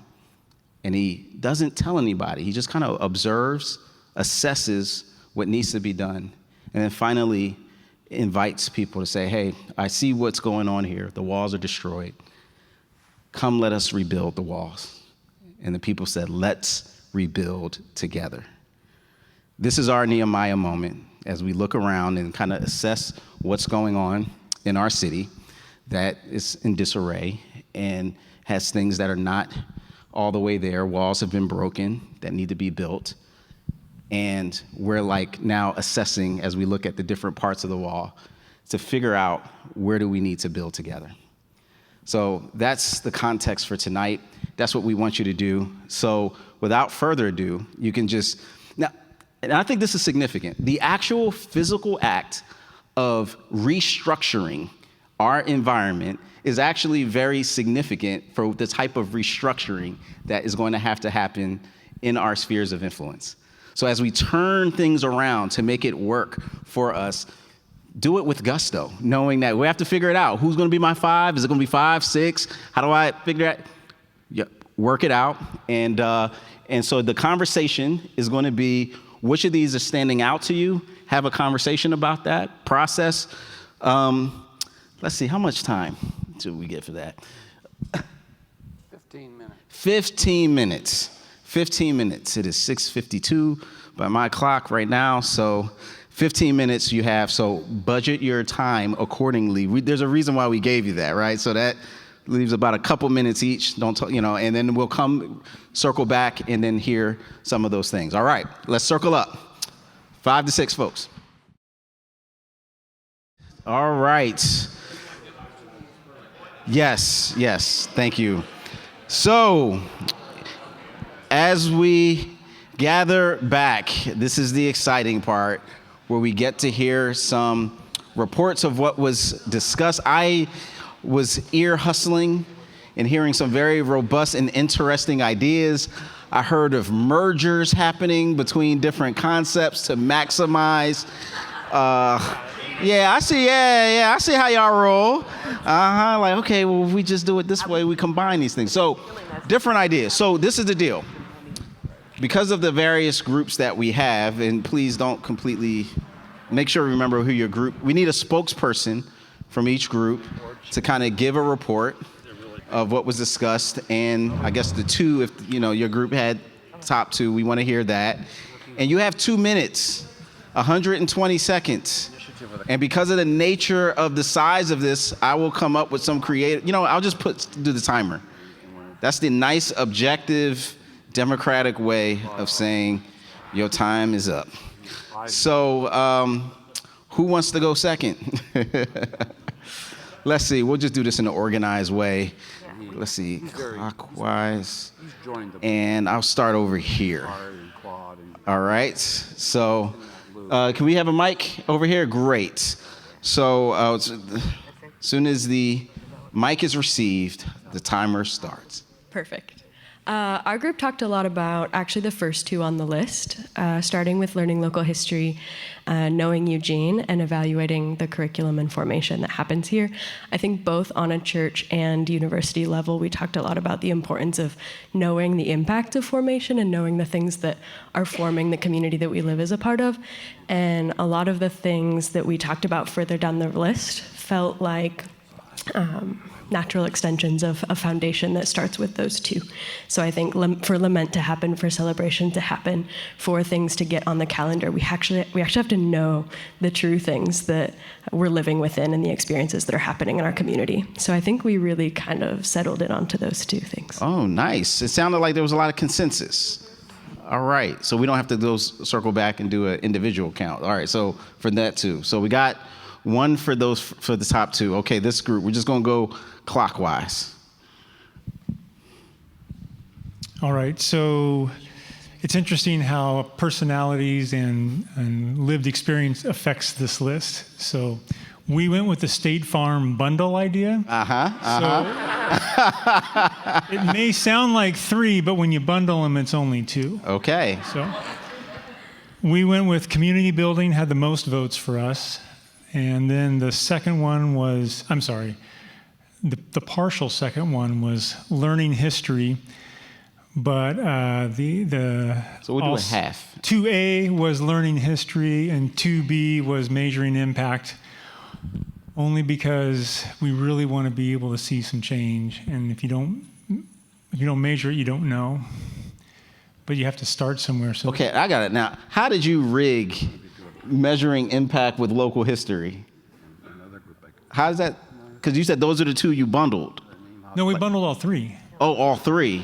Speaker 3: and he doesn't tell anybody. He just kind of observes, assesses what needs to be done, and then finally invites people to say, hey, I see what's going on here. The walls are destroyed. Come, let us rebuild the walls. And the people said, let's rebuild together. This is our Nehemiah moment as we look around and kind of assess what's going on in our city that is in disarray and has things that are not all the way there. Walls have been broken that need to be built. And we're now assessing as we look at the different parts of the wall to figure out where do we need to build together. So that's the context for tonight. That's what we want you to do. So without further ado, you can just, now, and I think this is significant, the actual physical act of restructuring our environment is actually very significant for the type of restructuring that is going to have to happen in our spheres of influence. So as we turn things around to make it work for us, do it with gusto, knowing that we have to figure it out. Who's going to be my 5? Is it going to be 5, 6? How do I figure it out? Yeah, work it out. And so the conversation is going to be, which of these are standing out to you? Have a conversation about that. Process. let's see, how much time do we get for that?
Speaker 4: 15 minutes.
Speaker 3: 15 minutes. 15 minutes. It is 6:52 by my clock right now. So 15 minutes you have. So budget your time accordingly. There's a reason why we gave you that, right? So that leaves about a couple minutes each. Don't talk, and then we'll circle back and then hear some of those things. All right, let's circle up. 5 to 6 folks. All right. Yes, thank you. So, as we gather back, this is the exciting part where we get to hear some reports of what was discussed. I was ear hustling and hearing some very robust and interesting ideas. I heard of mergers happening between different concepts to maximize. I see how y'all roll. Like, okay, well, if we just do it this way, we combine these things. So, different ideas. So, this is the deal. Because of the various groups that we have, and please don't completely, make sure to remember who your group, we need a spokesperson from each group to kind of give a report of what was discussed. And I guess the two, if your group had top 2, we want to hear that. And you have 2 minutes, 120 seconds. And because of the nature of the size of this, I will come up with some creative, I'll just do the timer. That's the nice, objective, democratic way of saying your time is up. So who wants to go second? Let's see, we'll just do this in an organized way. Let's see, clockwise. And I'll start over here. All right, so can we have a mic over here? Great. So as soon as the mic is received, the timer starts.
Speaker 7: Perfect. Our group talked a lot about actually the first 2 on the list, starting with learning local history, knowing Eugene, and evaluating the curriculum and formation that happens here. I think both on a church and university level, we talked a lot about the importance of knowing the impact of formation and knowing the things that are forming the community that we live as a part of. And a lot of the things that we talked about further down the list felt like natural extensions of a foundation that starts with those 2. So I think for lament to happen, for celebration to happen, for things to get on the calendar, we actually have to know the true things that we're living within and the experiences that are happening in our community. So I think we really kind of settled in onto those 2 things.
Speaker 3: Oh, nice. It sounded like there was a lot of consensus. All right, so we don't have to go circle back and do an individual count. All right, so for that too. So we got 1 for the top 2. Okay, this group, we're just gonna go clockwise.
Speaker 8: All right, so it's interesting how personalities and lived experience affects this list. So we went with the State Farm bundle idea. So it may sound like 3, but when you bundle them, it's only 2.
Speaker 3: Okay.
Speaker 8: So we went with community building, had the most votes for us. And then the second one was, the partial second one was learning history, but
Speaker 3: so we'll do a half.
Speaker 8: 2A was learning history and 2B was measuring impact, only because we really want to be able to see some change. And if you don't measure it, you don't know. But you have to start somewhere. So
Speaker 3: Okay, I got it. Now, how did you rig measuring impact with local history? How does that? Because you said those are the 2 you bundled.
Speaker 8: No, we bundled all 3.
Speaker 3: Oh, all 3.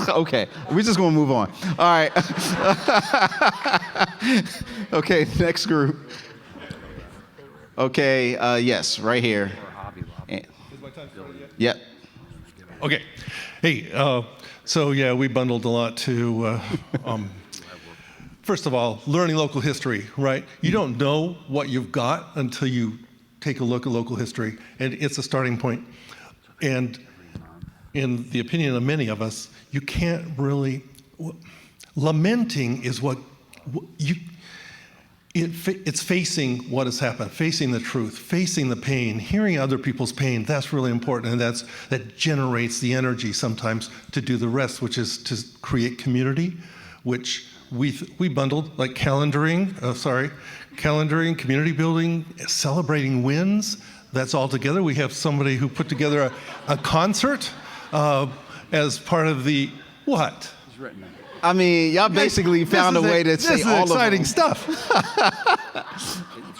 Speaker 3: Okay, we're just gonna move on. All right. Okay, next group. Okay, yes, right here. Yep.
Speaker 9: Okay. Hey, so yeah, we bundled a lot too. First of all, learning local history, right? You don't know what you've got until you take a look at local history, and it's a starting point. And in the opinion of many of us, you can't really, lamenting is it's facing what has happened, facing the truth, facing the pain, hearing other people's pain. That's really important, and that generates the energy sometimes to do the rest, which is to create community, which we bundled like calendaring, community building, celebrating wins. That's all together. We have somebody who put together a concert as part of the what?
Speaker 3: I mean, y'all basically found a way to say all of them.
Speaker 9: This is exciting stuff.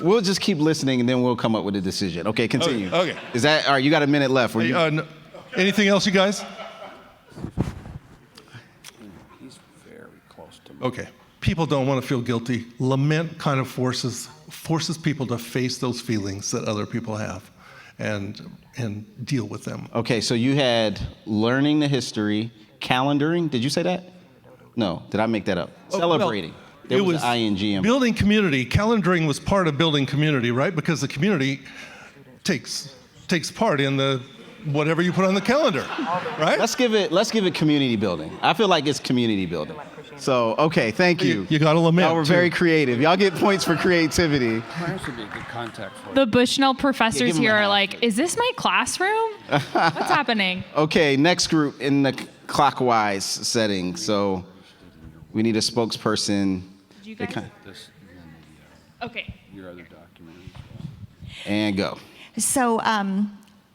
Speaker 3: We'll just keep listening, and then we'll come up with a decision. Okay, continue.
Speaker 9: Okay.
Speaker 3: Is that all right? You got a minute left.
Speaker 9: No, anything else, you guys?
Speaker 4: He's very close to me.
Speaker 9: Okay. People don't want to feel guilty. Lament kind of forces people to face those feelings that other people have and deal with them.
Speaker 3: Okay, so you had learning the history, calendaring. Did you say that? No, did I make that up? Celebrating. There was an ing.
Speaker 9: Building community. Calendaring was part of building community, right? Because the community takes part in the whatever you put on the calendar, right?
Speaker 3: Let's give it community building. I feel like it's community building. So, okay, thank you.
Speaker 9: You got to lament.
Speaker 3: Y'all were very creative. Y'all get points for creativity.
Speaker 4: Clarence would be a good contact for
Speaker 10: The Bushnell professors
Speaker 3: give 'em
Speaker 10: here
Speaker 3: a
Speaker 10: are
Speaker 3: half.
Speaker 10: like, is this my classroom? What's happening?
Speaker 3: Okay, next group in the clockwise setting. So we need a spokesperson.
Speaker 10: Did you guys? Okay.
Speaker 4: your other document.
Speaker 3: And go.
Speaker 11: So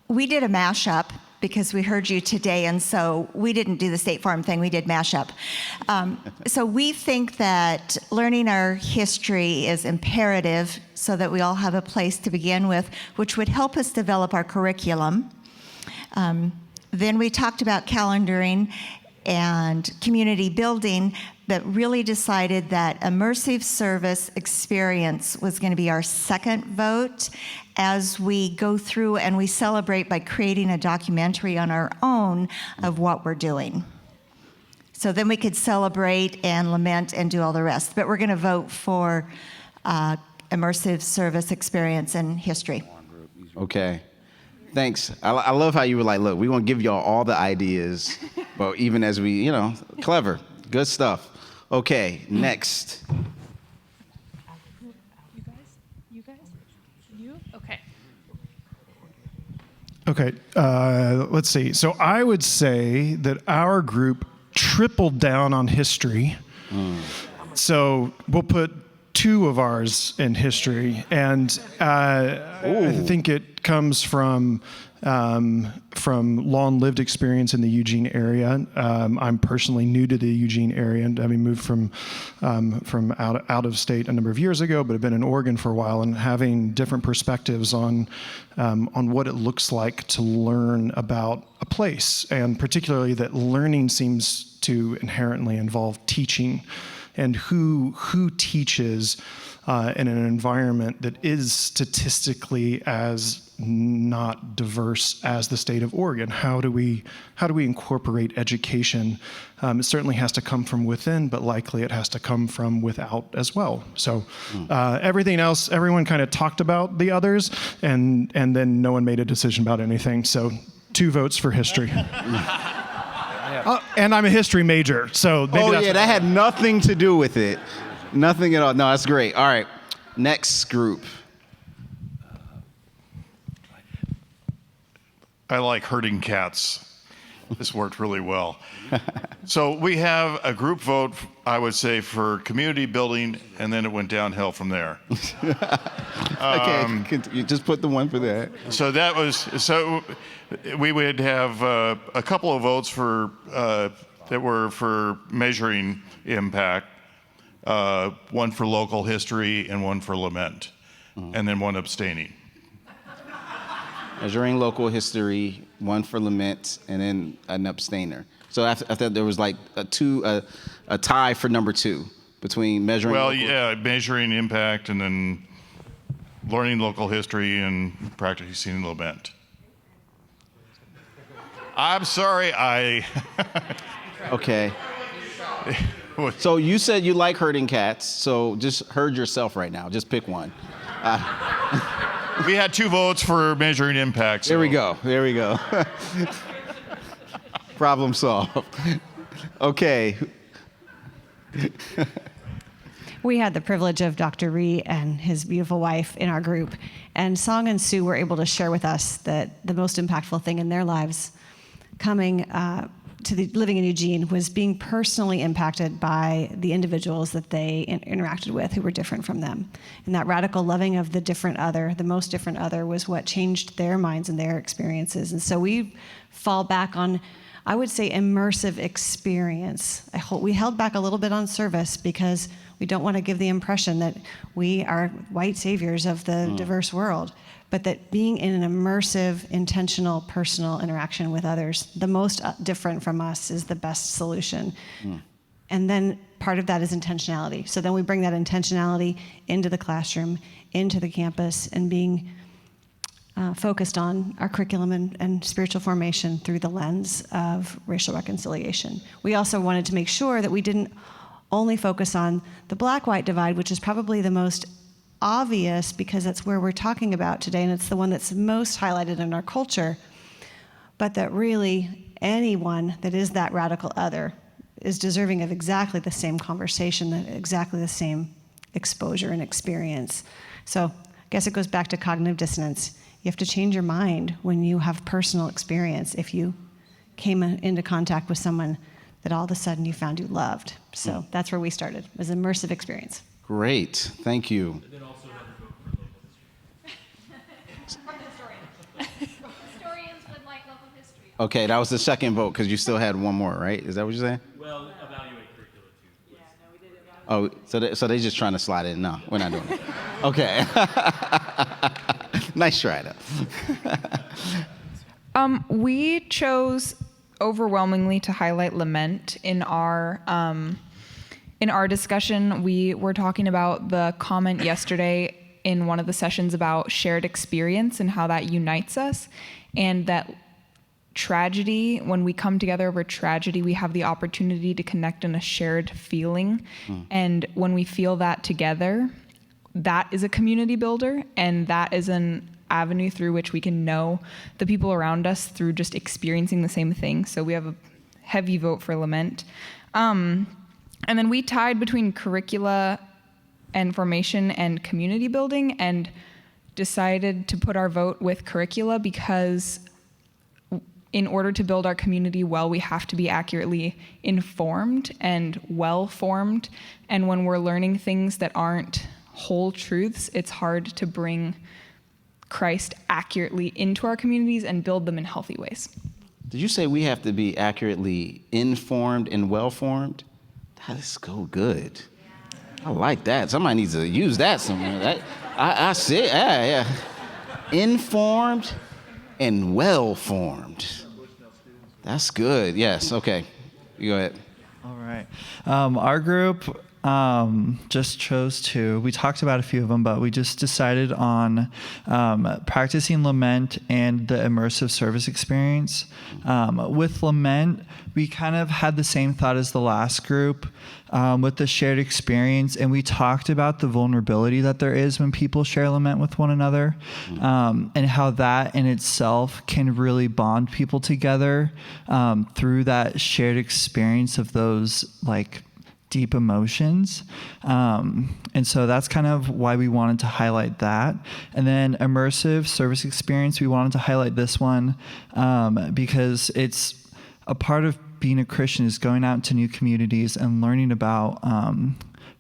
Speaker 11: we did a mashup because we heard you today, and so we didn't do the State Farm thing, we did mashup. So we think that learning our history is imperative so that we all have a place to begin with, which would help us develop our curriculum. Then we talked about calendaring and community building, but really decided that immersive service experience was going to be our second vote as we go through and we celebrate by creating a documentary on our own of what we're doing. So then we could celebrate and lament and do all the rest. But we're going to vote for immersive service experience and history.
Speaker 3: Okay. Thanks. I love how you were like, look, we want to give y'all all the ideas, but even as we, clever. Good stuff. Okay, next.
Speaker 10: You? Okay.
Speaker 12: Okay, let's see. So I would say that our group tripled down on history. So we'll put 2 of ours in history, and I think it comes from long lived experience in the Eugene area. I'm personally new to the Eugene area, and having moved from out of state a number of years ago, but I've been in Oregon for a while, and having different perspectives on what it looks like to learn about a place, and particularly that learning seems to inherently involve teaching. And who teaches in an environment that is statistically as not diverse as the state of Oregon? How do we incorporate education? It certainly has to come from within, but likely it has to come from without as well. So everything else, everyone kind of talked about the others, and then no one made a decision about anything. So 2 votes for history. And I'm a history major, so maybe that's
Speaker 3: that had nothing to do with it. Nothing at all. No, that's great. All right, next group.
Speaker 13: I like herding cats. This worked really well. So we have a group vote, I would say, for community building, and then it went downhill from there.
Speaker 3: Okay, you just put the one for that.
Speaker 13: So we would have a couple of votes for that were for measuring impact, one for local history and one for lament, and then one abstaining.
Speaker 3: Measuring local history, one for lament, and then an abstainer. So after there was like a tie for number 2 between measuring.
Speaker 13: Well, measuring impact and then learning local history and practicing lament. I'm sorry,
Speaker 3: Okay. So you said you like herding cats, so just herd yourself right now. Just pick one.
Speaker 13: We had 2 votes for measuring impact. So.
Speaker 3: There we go. Problem solved. Okay.
Speaker 14: We had the privilege of Dr. Rhee and his beautiful wife in our group, and Song and Sue were able to share with us that the most impactful thing in their lives coming to the living in Eugene was being personally impacted by the individuals that they interacted with who were different from them. And that radical loving of the different other, the most different other, was what changed their minds and their experiences. And so we fall back on, I would say, immersive experience. We held back a little bit on service because we don't want to give the impression that we are white saviors of the diverse world, but that being in an immersive, intentional, personal interaction with others, the most different from us, is the best solution. And then part of that is intentionality. So then we bring that intentionality into the classroom, into the campus, and being focused on our curriculum and spiritual formation through the lens of racial reconciliation. We also wanted to make sure that we didn't only focus on the black-white divide, which is probably the most obvious because that's where we're talking about today, and it's the one that's most highlighted in our culture, but that really anyone that is that radical other is deserving of exactly the same conversation, exactly the same exposure and experience. So I guess it goes back to cognitive dissonance. You have to change your mind when you have personal experience if you came into contact with someone that all of a sudden you found you loved. So that's where we started, was immersive experience.
Speaker 3: Great, thank you.
Speaker 10: Historians would like local history.
Speaker 3: Okay, that was the second vote because you still had one more, right? Is that what you're saying?
Speaker 15: Well, evaluate curricula too. Yeah, no, we did evaluate.
Speaker 3: Oh, so they're just trying to slide it in. No, we're not doing it. Okay. Nice try, though.
Speaker 16: We chose overwhelmingly to highlight lament in our discussion. We were talking about the comment yesterday in one of the sessions about shared experience and how that unites us, and that tragedy, when we come together over tragedy, we have the opportunity to connect in a shared feeling. And when we feel that together, that is a community builder, and that is an avenue through which we can know the people around us through just experiencing the same thing. So we have a heavy vote for lament. And then we tied between curricula and formation and community building, and decided to put our vote with curricula because in order to build our community well, we have to be accurately informed and well-formed. And when we're learning things that aren't whole truths, it's hard to bring Christ accurately into our communities and build them in healthy ways.
Speaker 3: Did you say we have to be accurately informed and well-formed? That's so good. I like that. Somebody needs to use that somewhere. I see. Yeah. Informed and well-formed. That's good. Yes. Okay. You go ahead.
Speaker 17: All right. Our group just chose two. We talked about a few of them, but we just decided on practicing lament and the immersive service experience. With lament, we kind of had the same thought as the last group with the shared experience, and we talked about the vulnerability that there is when people share lament with one another, and how that in itself can really bond people together through that shared experience of those like deep emotions. And so that's kind of why we wanted to highlight that. And then immersive service experience, we wanted to highlight this one because it's a part of being a Christian is going out into new communities and learning about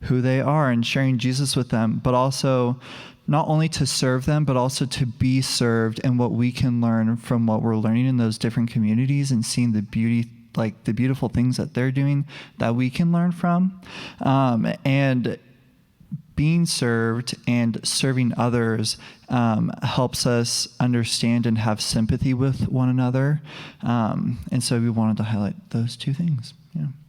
Speaker 17: who they are and sharing Jesus with them, but also not only to serve them, but also to be served, and what we can learn from what we're learning in those different communities and seeing the beauty, like the beautiful things that they're doing that we can learn from. And being served and serving others helps us understand and have sympathy with one another. And so we wanted to highlight those two things.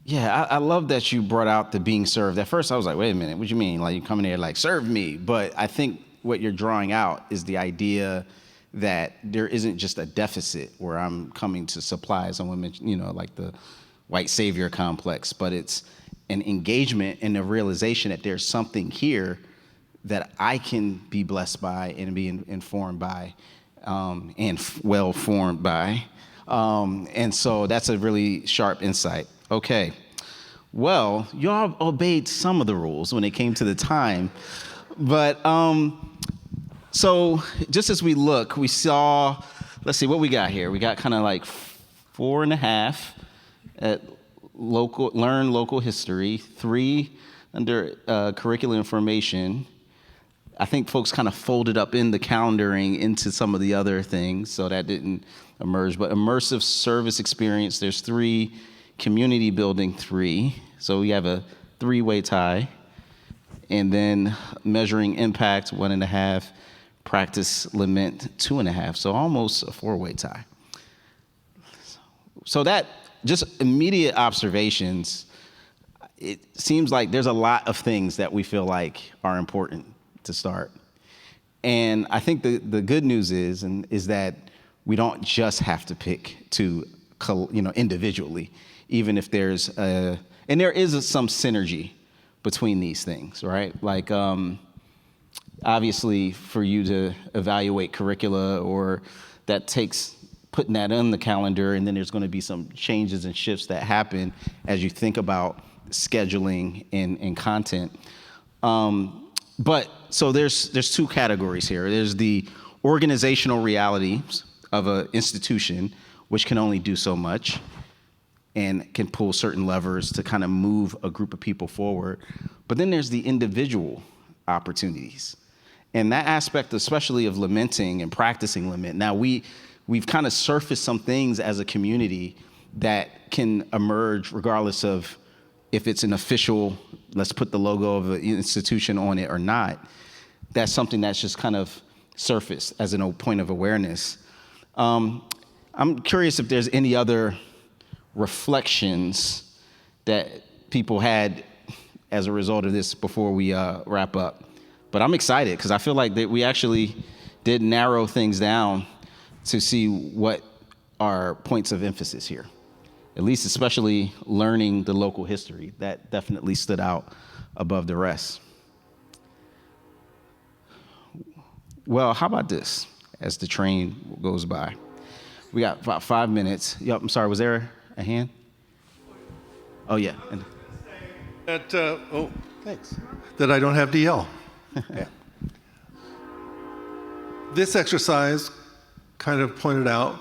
Speaker 3: Yeah, I love that you brought out the being served. At first I was like, wait a minute, what do you mean? Like you come in here like, serve me. But I think what you're drawing out is the idea that there isn't just a deficit where I'm coming to supply, someone mentioned, like the white savior complex, but it's an engagement and a realization that there's something here that I can be blessed by and be informed by and well-formed by. And so that's a really sharp insight. Okay, well, y'all obeyed some of the rules when it came to the time, but so just as we look, we saw, let's see what we got here. We got kind of like 4.5 at learn local history. 3 under curricular information. I think folks kind of folded up in the calendaring into some of the other things, so that didn't emerge. But immersive service experience, there's 3, community building 3. So we have a 3-way tie. And then measuring impact 1.5, practice lament 2.5. So almost a 4-way tie. So that, just immediate observations, it seems like there's a lot of things that we feel like are important to start. And I think the good news is that we don't just have to pick 2, individually, even if there's and there is some synergy between these things, right? Like, obviously for you to evaluate curricula, or that takes putting that on the calendar, and then there's going to be some changes and shifts that happen as you think about scheduling and content. But so there's 2 categories here. There's the organizational realities of an institution, which can only do so much and can pull certain levers to kind of move a group of people forward. But then there's the individual opportunities. And that aspect, especially of lamenting and practicing lament. Now, we've kind of surfaced some things as a community that can emerge regardless of if it's an official, let's put the logo of an institution on it or not. That's something that's just kind of surfaced as a point of awareness. I'm curious if there's any other reflections that people had as a result of this before we wrap up. But I'm excited because I feel like that we actually did narrow things down to see what are points of emphasis here. At least especially learning the local history. That definitely stood out above the rest. Well, how about this as the train goes by? We got about 5 minutes. Yep, I'm sorry, was there a hand? Oh, yeah.
Speaker 9: Thanks. That I don't have to yell. This exercise kind of pointed out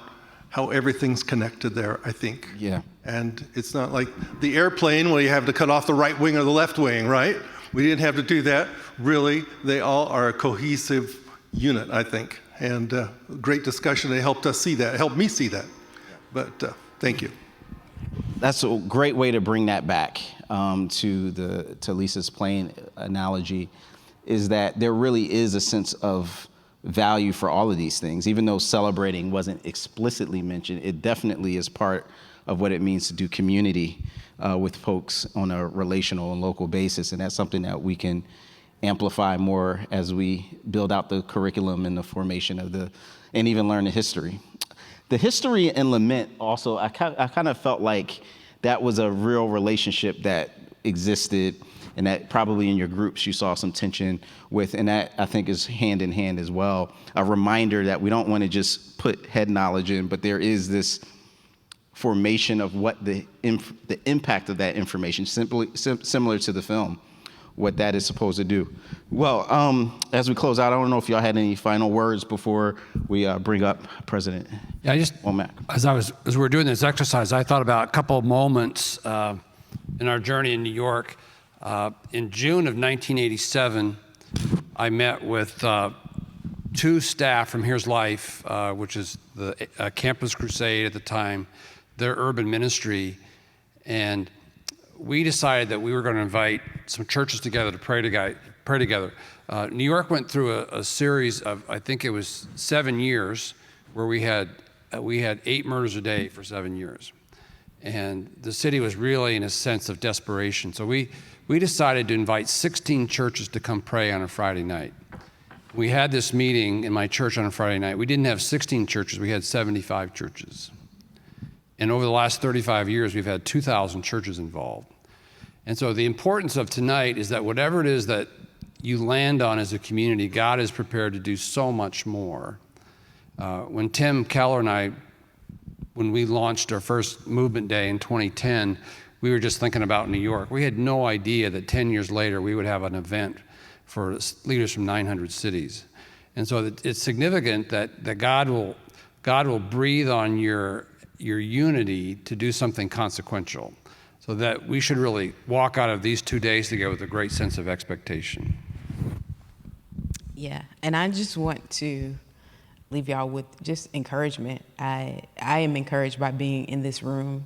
Speaker 9: how everything's connected there, I think.
Speaker 3: Yeah.
Speaker 9: And it's not like the airplane where you have to cut off the right wing or the left wing, right? We didn't have to do that. Really, they all are a cohesive unit, I think. And great discussion. They helped us see that, helped me see that. But thank you.
Speaker 3: That's a great way to bring that back to Lisa's plane analogy, is that there really is a sense of value for all of these things. Even though celebrating wasn't explicitly mentioned, it definitely is part of what it means to do community with folks on a relational and local basis. And that's something that we can amplify more as we build out the curriculum and the formation of and even learn the history. The history and lament also, I kind of felt like that was a real relationship that existed, and that probably in your groups you saw some tension with, and that I think is hand in hand as well. A reminder that we don't want to just put head knowledge in, but there is this formation of what the impact of that information, similar to the film, what that is supposed to do. Well, as we close out, I don't know if y'all had any final words before we bring up President Womack.
Speaker 4: As we were doing this exercise, I thought about a couple of moments in our journey in New York. In June of 1987, I met with 2 staff from Here's Life, which is the Campus Crusade at the time, their urban ministry, and we decided that we were going to invite some churches together to pray together. New York went through a series of, I think it was 7 years, where we had 8 murders a day for 7 years. And the city was really in a sense of desperation. So we decided to invite 16 churches to come pray on a Friday night. We had this meeting in my church on a Friday night. We didn't have 16 churches, we had 75 churches. And over the last 35 years, we've had 2,000 churches involved. And so the importance of tonight is that whatever it is that you land on as a community, God is prepared to do so much more. When Tim Keller and I, when we launched our first movement day in 2010, we were just thinking about New York. We had no idea that 10 years later we would have an event for leaders from 900 cities. And so it's significant that God will breathe on your your unity to do something consequential. So that we should really walk out of these 2 days together with a great sense of expectation.
Speaker 5: Yeah, and I just want to leave y'all with just encouragement. I am encouraged by being in this room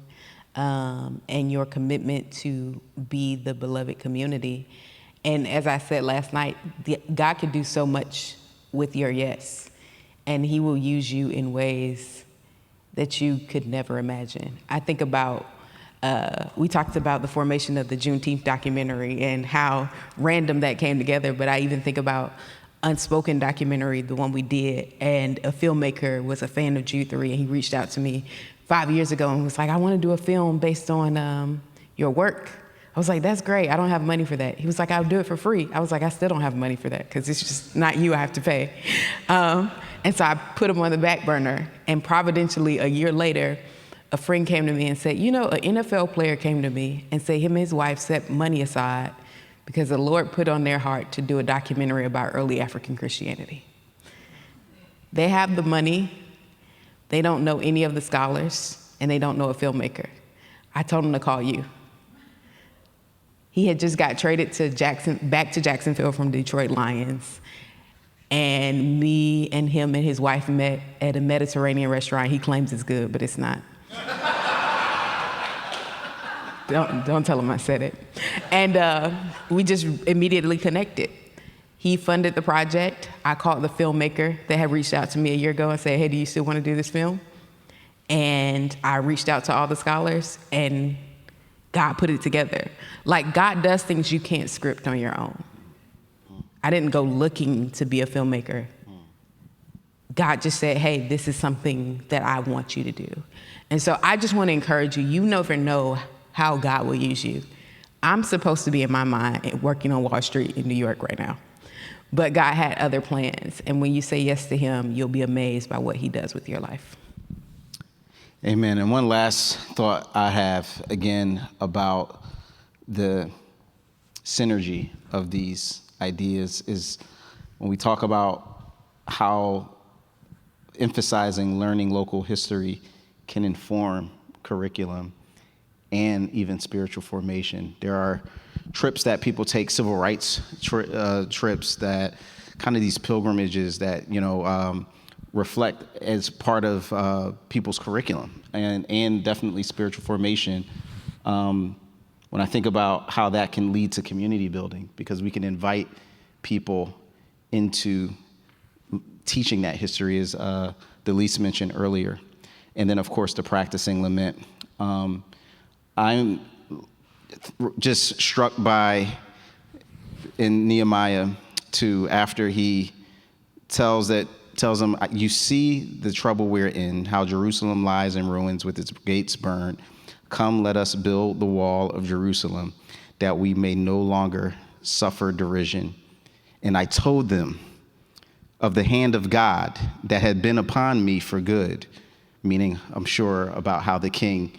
Speaker 5: and your commitment to be the beloved community. And as I said last night, God can do so much with your yes, and he will use you in ways that you could never imagine. I think about, we talked about the formation of the Juneteenth documentary and how random that came together, but I even think about Unspoken documentary, the one we did, and a filmmaker was a fan of Jude 3, and he reached out to me 5 years ago and was like, I want to do a film based on your work. I was like, that's great, I don't have money for that. He was like, I'll do it for free. I was like, I still don't have money for that, because it's just not you I have to pay. And so I put him on the back burner, and providentially, a year later, a friend came to me and said, you know, an NFL player came to me and said him and his wife set money aside because the Lord put on their heart to do a documentary about early African Christianity. They have the money, they don't know any of the scholars, and they don't know a filmmaker. I told him to call you. He had just got traded to back to Jacksonville from Detroit Lions. And me and him and his wife met at a Mediterranean restaurant. He claims it's good, but it's not. Don't tell him I said it. And we just immediately connected. He funded the project. I called the filmmaker that had reached out to me a year ago and said, hey, do you still want to do this film? And I reached out to all the scholars, and God put it together. Like, God does things you can't script on your own. I didn't go looking to be a filmmaker. God just said, hey, this is something that I want you to do. And so I just want to encourage you, you never know how God will use you. I'm supposed to be in my mind working on Wall Street in New York right now. But God had other plans. And when you say yes to him, you'll be amazed by what he does with your life.
Speaker 3: Amen. And one last thought I have, again, about the synergy of these ideas is when we talk about how emphasizing learning local history can inform curriculum and even spiritual formation. There are trips that people take, civil rights trips, that kind of these pilgrimages that, reflect as part of people's curriculum and definitely spiritual formation. When I think about how that can lead to community building, because we can invite people into teaching that history, as Delise mentioned earlier. And then, of course, the practicing lament. I'm just struck by, in Nehemiah 2, after he tells them, you see the trouble we're in, how Jerusalem lies in ruins with its gates burned. Come, let us build the wall of Jerusalem, that we may no longer suffer derision. And I told them of the hand of God that had been upon me for good, meaning, I'm sure, about how the king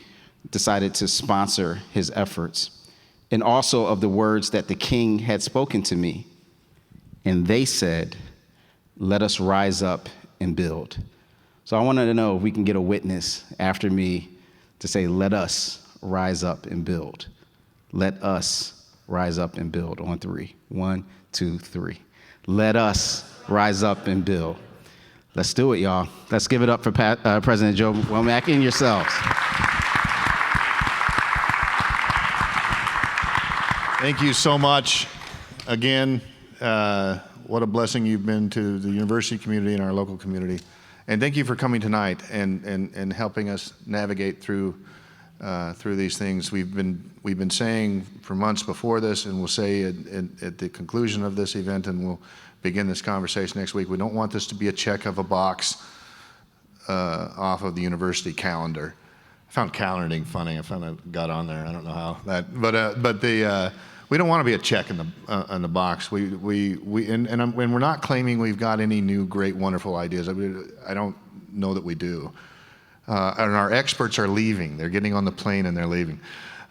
Speaker 3: decided to sponsor his efforts, and also of the words that the king had spoken to me. And they said, let us rise up and build. So I wanted to know if we can get a witness after me to say, let us rise up and build. Let us rise up and build on 3. 1, 2, 3. Let us rise up and build. Let's do it, y'all. Let's give it up for President Joe Womack and yourselves.
Speaker 2: Thank you so much. Again, what a blessing you've been to the university community and our local community. And thank you for coming tonight and helping us navigate through these things. We've been saying for months before this, and we'll say at the conclusion of this event, and we'll begin this conversation next week, we don't want this to be a check of a box off of the university calendar. I found calendaring funny. I found I got on there. I don't know how that, but we don't want to be a check in the box. And we're not claiming we've got any new, great, wonderful ideas. I don't know that we do. And our experts are leaving. They're getting on the plane and they're leaving.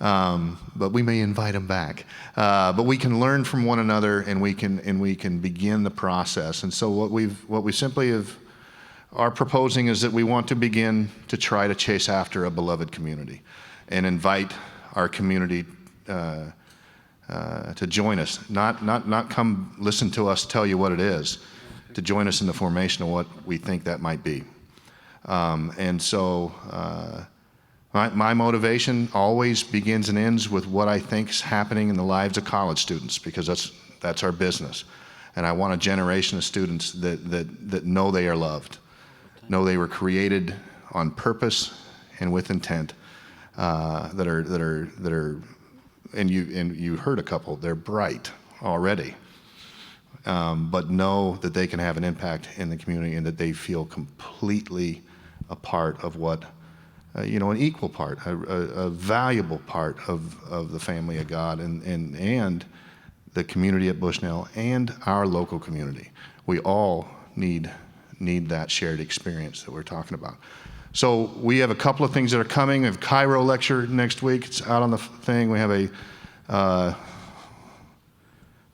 Speaker 2: But we may invite them back. But we can learn from one another, and we can begin the process. And so what we simply have are proposing is that we want to begin to try to chase after a beloved community and invite our community to join us, not come listen to us tell you what it is, to join us in the formation of what we think that might be. And so my motivation always begins and ends with what I think is happening in the lives of college students, because that's our business. And I want a generation of students that know they are loved, know they were created on purpose and with intent, that are, and you heard a couple, they're bright already, but know that they can have an impact in the community and that they feel completely a part of what, an equal part, a valuable part of the family of God and the community at Bushnell and our local community. We all need that shared experience that we're talking about. So we have a couple of things that are coming. We have a Cairo lecture next week. It's out on the thing. We have a,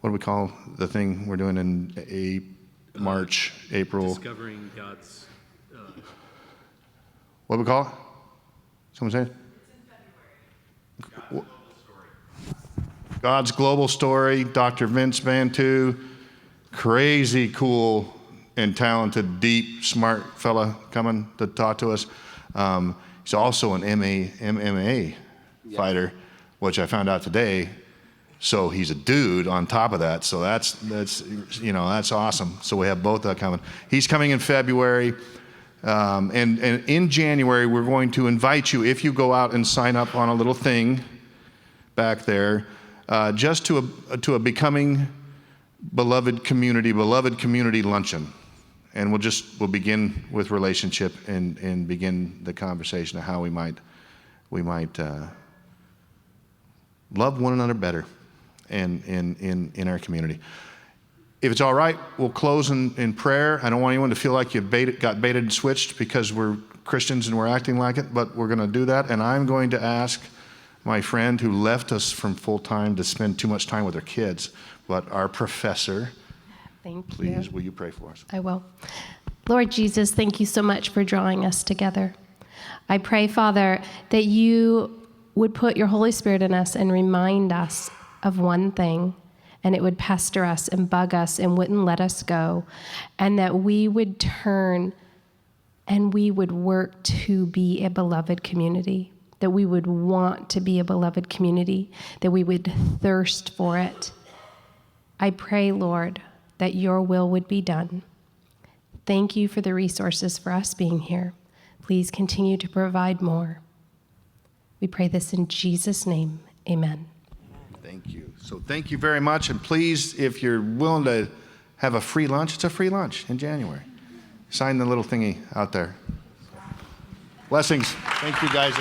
Speaker 2: what do we call the thing we're doing in March, April?
Speaker 15: Discovering God's...
Speaker 2: What do we call it? Someone say it? God's Global Story, Dr. Vince Bantu, crazy cool and talented, deep, smart fella coming to talk to us. He's also an MMA fighter, which I found out today. So he's a dude on top of that. So that's awesome. So we have both that coming. He's coming in February. And in January, we're going to invite you, if you go out and sign up on a little thing back there, just to a Becoming Beloved Community luncheon. And we'll begin with relationship and begin the conversation of how we might love one another better in our community. If it's all right, we'll close in prayer. I don't want anyone to feel like you got baited and switched because we're Christians and we're acting like it, but we're going to do that. And I'm going to ask my friend who left us from full-time to spend too much time with her kids, but our professor, please, will you pray for us?
Speaker 18: I will. Lord Jesus, thank you so much for drawing us together. I pray, Father, that you would put your Holy Spirit in us and remind us of one thing, and it would pester us and bug us and wouldn't let us go, and that we would turn and we would work to be a beloved community, that we would want to be a beloved community, that we would thirst for it. I pray, Lord, that your will would be done. Thank you for the resources for us being here. Please continue to provide more. We pray this in Jesus' name. Amen.
Speaker 2: Thank you. So thank you very much. And please, if you're willing to have a free lunch, it's a free lunch in January. Sign the little thingy out there. Blessings. Thank you, guys.